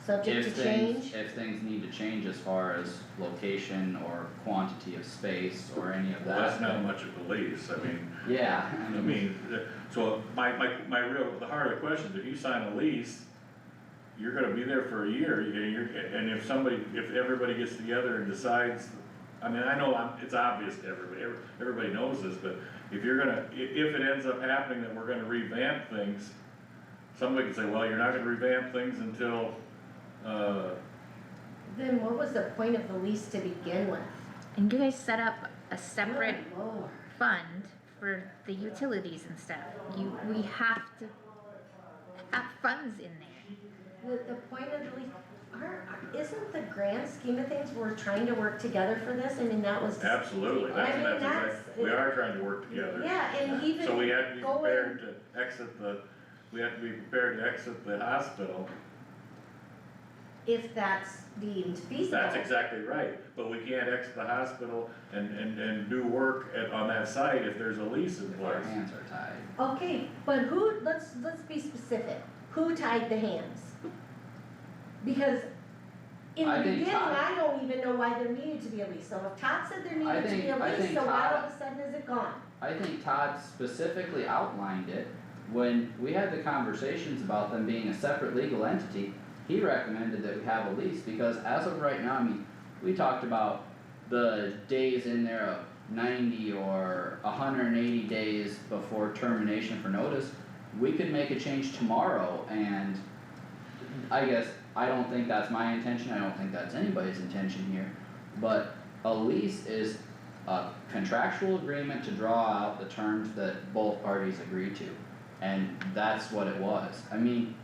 subject if to things, change. if things need to change as far as location or quantity of space or any of that. Well, that's not much of a lease, I mean, Yeah, so my real, the heart of the question is, if you sign a lease, you're gonna be there for a year, and if everybody gets together and decides, I mean, I know it's obvious to everybody knows this, but if it ends up happening that we're gonna revamp things, somebody could say, well, you're not gonna revamp things until, Then what was the point of the lease to begin with? And you guys set up a separate Good Lord. fund for the utilities and stuff. We have to have funds in there. The point of the lease, isn't the grand scheme of things, we're trying to work together for this, I mean, that was. absolutely, I mean, that's. we are trying to work together. Yeah, and even So we have to be going- prepared to exit the hospital, If that's deemed feasible. that's exactly right, but we can't exit the hospital and do work on that site if there's a lease in our place. hands are tied. Okay, but let's be specific, who tied the hands? Because in the I think beginning, Todd- I don't even know why there needed to be a lease, so if Todd said there needed to be a I lease, think so why all Todd- of a sudden is it gone? I think Todd specifically outlined it when we had the conversations about them being a separate legal entity. He recommended that we have a lease because as of right now, I mean, we talked about the days in there of 90 or 180 days before termination for notice. We could make a change tomorrow, and I guess I don't think that's my intention, I don't think that's anybody's intention here, but a lease is a contractual agreement to draw out the terms that both parties agree to, and that's what it was. I mean,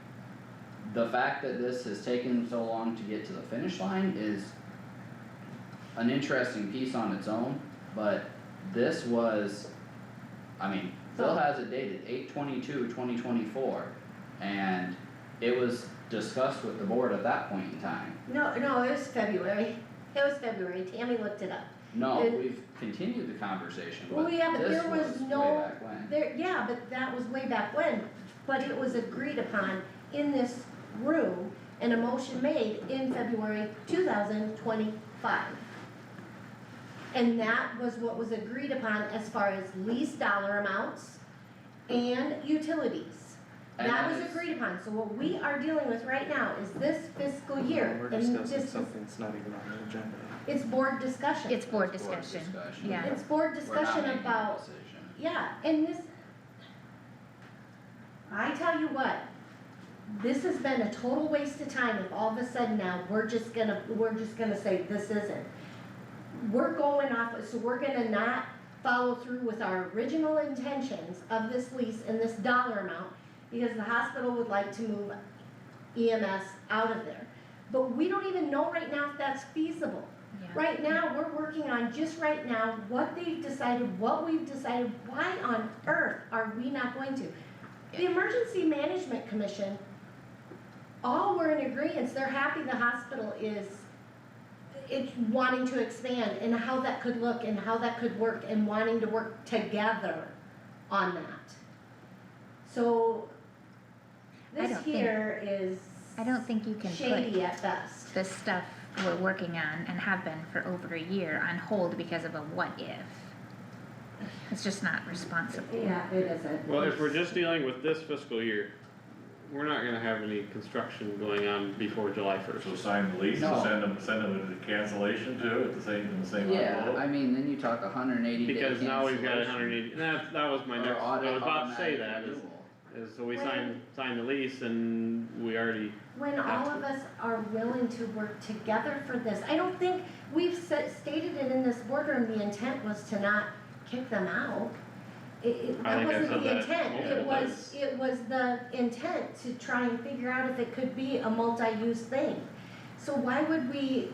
the fact that this has taken so long to get to the finish line is an interesting piece on its own, but this was, I mean, Phil has it dated 8/22/2024, and it was discussed with the board at that point in time. No, it was February, Tammy looked it up. No, And- we've continued the conversation, Well, but yeah, but this there was was way no- back when. Yeah, but that was way back when. but it was agreed upon in this room and a motion made in February 2025. And that was what was agreed upon as far as lease dollar amounts and utilities. And That that was is- agreed upon, so what we are dealing with right now is this fiscal year, We're and discussing this is, something that's not even on the agenda. it's board discussion. It's board It's board discussion, discussion. yeah. It's board We're not discussion making a about, decision. yeah, and this, I tell you what, this has been a total waste of time if all of a sudden now we're just gonna say this isn't. We're going off, so we're gonna not follow through with our original intentions of this lease and this dollar amount because the hospital would like to move EMS out of there. But we don't even know right now if that's feasible. Yeah. Right now, we're working on just right now what they've decided, what we've decided, why on earth are we not going to? The Emergency Management Commission, all were in agreement, they're happy the hospital is, it's wanting to expand and how that could look and how that could work and wanting to work together on that. So, I this don't think- here is I don't think you can put shady at best. the stuff we're working on and have been for over a year on hold because of a what if. It's just not responsible. Yeah, it isn't. Well, if we're just dealing with this fiscal year, we're not gonna have any construction going on before July first. So sign the lease No. and send them a cancellation too, at the same, in the same Yeah, envelope? I mean, then you talk 180 day Because now we've got cancellation. 180, that was my Or next, I was about to say automatic that, renewal. is so we sign the lease and we already, When all of us are willing to work together for this, I don't think we've stated it in this boardroom, the intent was to not kick them out. I That think I wasn't said the that intent, multiple it was the intent to try and figure out if it could be a multi-use thing. So why would we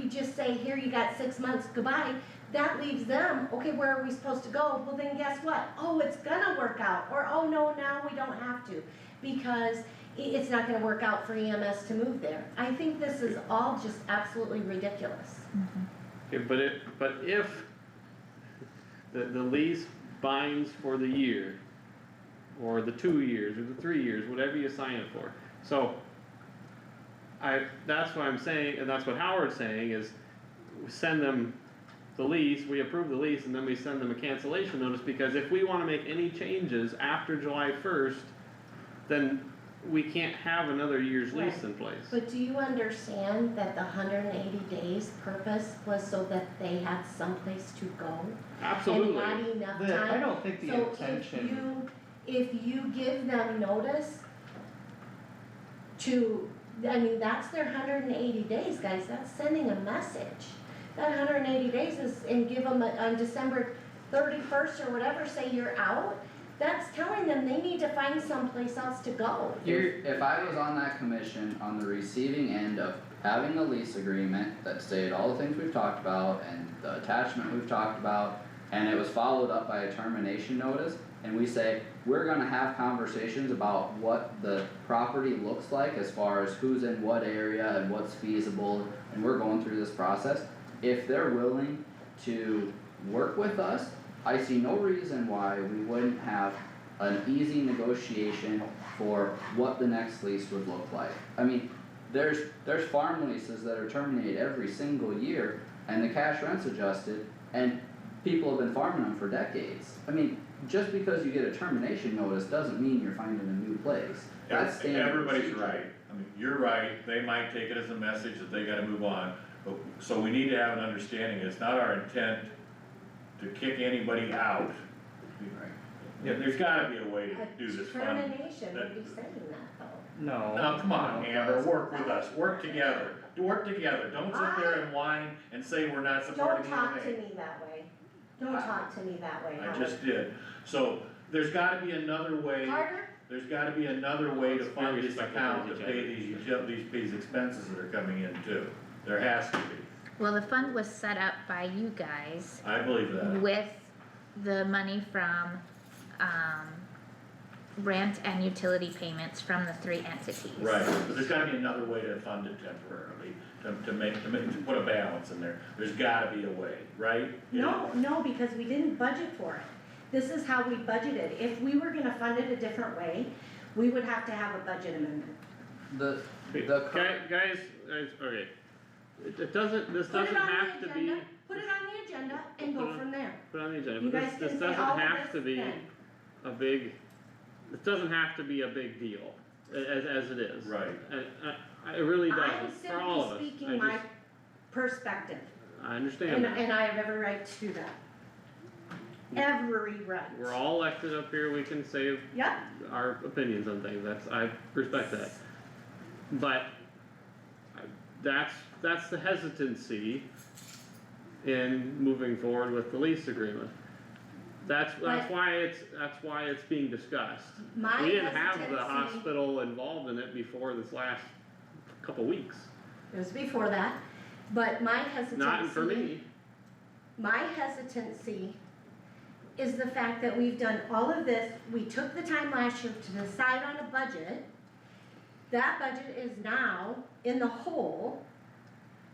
just say, here, you got 6 months, goodbye? That leaves them, okay, where are we supposed to go? Well, then guess what? Oh, it's gonna work out, or oh, no, now we don't have to, because it's not gonna work out for EMS to move there. I think this is all just absolutely ridiculous. okay, but if the lease binds for the year, or the 2 years, or the 3 years, whatever you sign it for, so that's what I'm saying, and that's what Howard's saying, is we send them the lease, we approve the lease, and then we send them a cancellation notice, because if we wanna make any changes after July 1st, then we can't have another year's lease in place. But do you understand that the 180 days purpose was so that they had someplace to go? Absolutely. And had enough I time? don't think the intention. If you give them notice to, I mean, that's their 180 days, guys, that's sending a message. That 180 days is, and give them on December 31st or whatever, say you're out, that's telling them they need to find someplace else to go. If I was on that commission on the receiving end of having a lease agreement that stated all the things we've talked about and the attachment we've talked about, and it was followed up by a termination notice, and we say, we're gonna have conversations about what the property looks like as far as who's in what area and what's feasible, and we're going through this process. If they're willing to work with us, I see no reason why we wouldn't have an easy negotiation for what the next lease would look like. I mean, there's farm leases that are terminated every single year and the cash rent's adjusted and people have been farming them for decades. I mean, just because you get a termination notice doesn't mean you're finding a new place. That's standard Everybody's procedure. right, I mean, you're right, they might take it as a message that they gotta move on, but, so we need to have an understanding, it's not our intent to kick anybody out. Right. There's gotta be a way to do this fun. Termination would be saying that though. No. Now, come on, no. Amber, work with us, work together, don't sit there and whine and say we're not supporting Don't the talk to EMA. me that way. Don't talk to me that way, I Howard. just did, so there's gotta be another way, Carter? there's gotta be another way to It's fund very this respectful account to of each pay other. these expenses that are coming in too. There has to be, Well, the fund was set up by you guys I believe that. with the money from, rent and utility payments from the 3 entities. Right, but there's gotta be another way to fund it temporarily, to put a balance in there, there's gotta be a way, right? No, because we didn't budget for it. this is how we budgeted. If we were gonna fund it a different way, we would have to have a budget amendment. The, Okay, the current, guys, okay. It doesn't, this Put it doesn't on have the to be, agenda, put it on the agenda and Put go it- from there. put on the agenda, You but guys this can say doesn't all of have to this be then. a big, this doesn't have to be a big deal, as it is. Right. And, it really I'm doesn't, for all of us. simply speaking my perspective, I understand and, that. and I have every right to do that. Every right. We're all elected up here, we can say Yep, our opinions on things, I respect that. But, that's the hesitancy in moving forward with the lease agreement. That's But- why it's being discussed. my We didn't have the hesitancy- hospital involved in it before this last couple weeks, it was before that, but my hesitancy. not for me. My hesitancy is the fact that we've done all of this, we took the time last year to decide on a budget. That budget is now in the hole.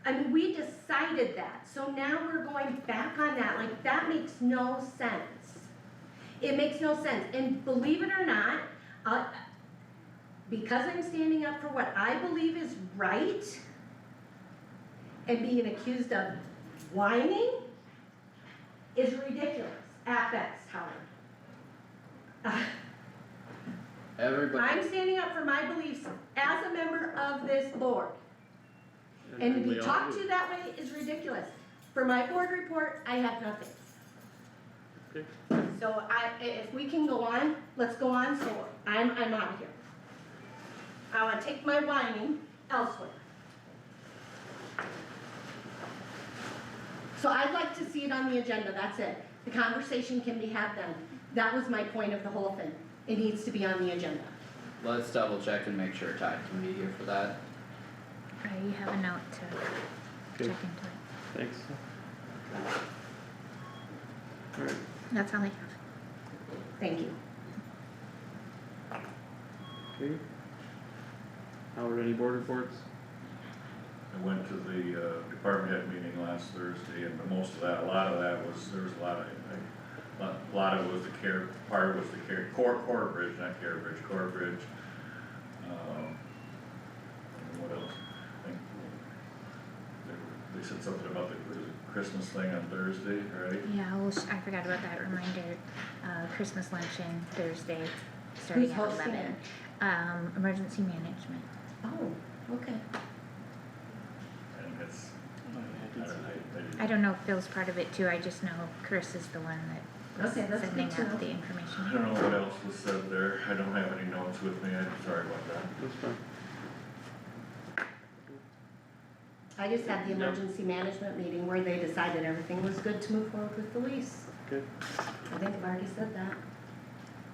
I mean, we decided that, so now we're going back on that, like, that makes no sense. It makes no sense, and believe it or not, because I'm standing up for what I believe is right, and being accused of whining is ridiculous, at best, Howard. everybody, I'm standing up for my beliefs as a member of this board. And to we be all talked do. to that way is ridiculous. For my board report, I have nothing. Okay. So if we can go on, let's go on, so I'm out of here. I wanna take my whining elsewhere. So I'd like to see it on the agenda, that's it. The conversation can be had then. That was my point of the whole thing. It needs to be on the agenda. let's double check and make sure Todd can be here for that. You have a note to Okay. check into it. Thanks. Alright, That's all I have. Thank you. okay. Howard, any board reports? I went to the, department head meeting last Thursday, and most of that, a lot of that was, there was a lot of, a lot of it was the care, part was the care, core bridge, not care bridge, core bridge. And what else? I think they said something about the Christmas thing on Thursday, right? Yeah, I forgot about that reminder, Christmas luncheon Thursday, starting Who's at hosting 11. Emergency management. Oh, okay. And it's, I don't know if Phil's part of it too, I just know Chris is the one that was Okay, that's sending good to know. out the I information. don't know what else was said there, I don't have any notes with me, I'm sorry about that. That's fine. I just had the emergency management meeting where they decided everything was good to move forward with the lease. Okay. I think I've already said that.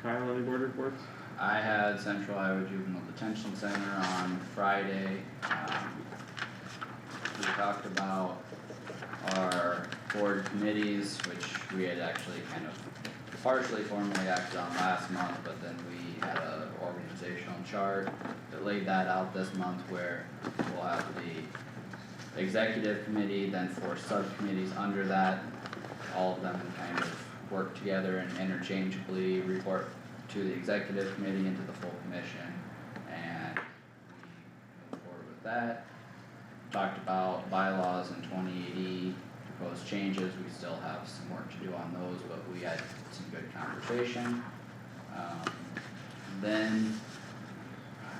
Kyle, any board reports? I had Central Iowa Juvenile Detention Center on Friday. We talked about our board committees, which we had actually kind of partially formally acted on last month, but then we had a organizational chart that laid that out this month where we'll have the executive committee, then 4 subcommittees under that. All of them kind of work together and interchangeably report to the executive committee and to the full commission. And we move forward with that. Talked about bylaws and 2080 proposed changes, we still have some work to do on those, but we had some good conversation. Then,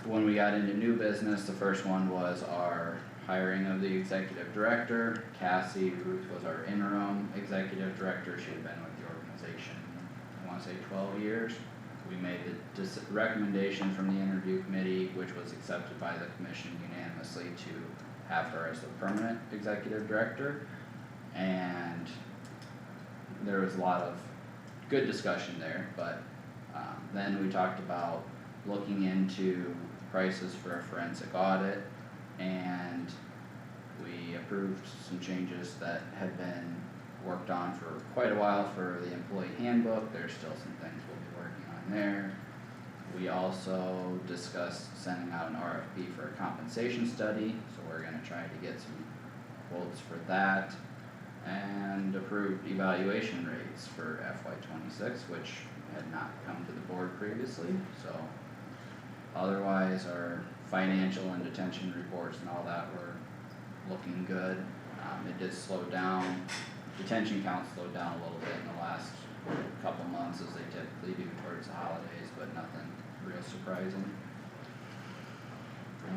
when we got into new business, the first one was our hiring of the executive director. Cassie Ruth was our interim executive director, she had been with the organization, I wanna say 12 years. We made the recommendation from the interview committee, which was accepted by the commission unanimously, to have her as the permanent executive director. And there was a lot of good discussion there, but then we talked about looking into prices for a forensic audit, and we approved some changes that had been worked on for quite a while for the employee handbook. There's still some things we'll be working on there. We also discussed sending out an RFP for a compensation study, so we're gonna try to get some quotes for that. And approved evaluation rates for FY '26, which had not come to the board previously, so. Otherwise, our financial and detention reports and all that were looking good. It did slow down, detention count slowed down a little bit in the last couple months as they typically do towards the holidays, but nothing real surprising. I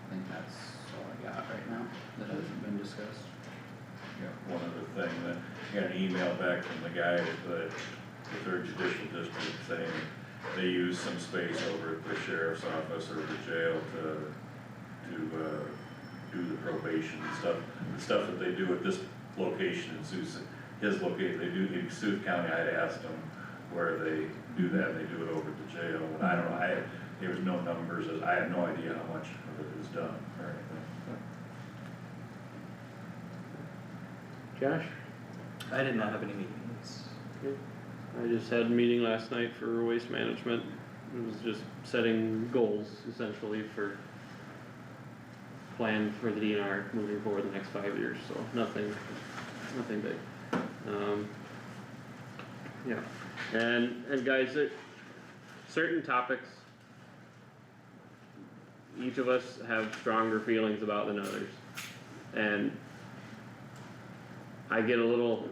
think that's all I got right now that hasn't been discussed. Yeah, one other thing, that I got an email back from the guy at the third judicial district saying they use some space over at the sheriff's office or the jail to do the probation and stuff. The stuff that they do at this location in Sioux, his location, they do in Kossuth County. I had asked them where they do that, and they do it over at the jail, and I don't know, there was no numbers, I have no idea how much of it is done or anything. Josh? I did not have any meetings. I just had a meeting last night for waste management. It was just setting goals essentially for plan for the DNR moving forward the next 5 years, so nothing big. Yeah, and guys, certain topics, each of us have stronger feelings about than others. And I get a little,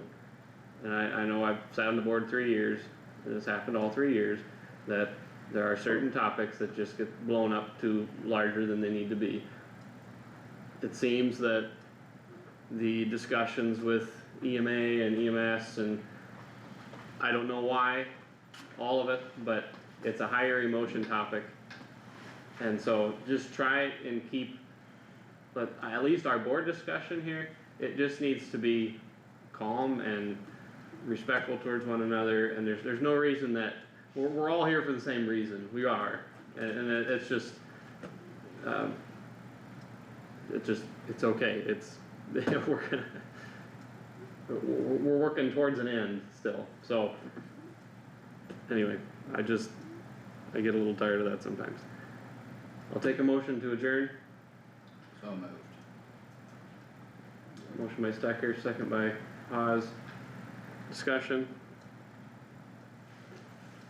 and I know I've sat on the board 3 years, and this happened all 3 years, that there are certain topics that just get blown up to larger than they need to be. It seems that the discussions with EMA and EMS, and I don't know why, all of it, but it's a higher emotion topic. And so just try and keep, but at least our board discussion here, it just needs to be calm and respectful towards one another, and there's no reason that, we're all here for the same reason, we are, and it's just, it's okay, we're working towards an end still, so, anyway, I get a little tired of that sometimes. I'll take a motion to adjourn. So moved. Motion by Stecker, second by Haas. Discussion.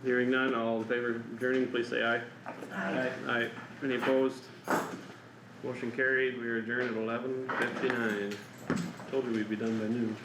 Hearing none, all in favor of adjourning, please say aye. Aye. Aye. Any opposed? Motion carried, we are adjourned at 11:59. Told you we'd be done by noon.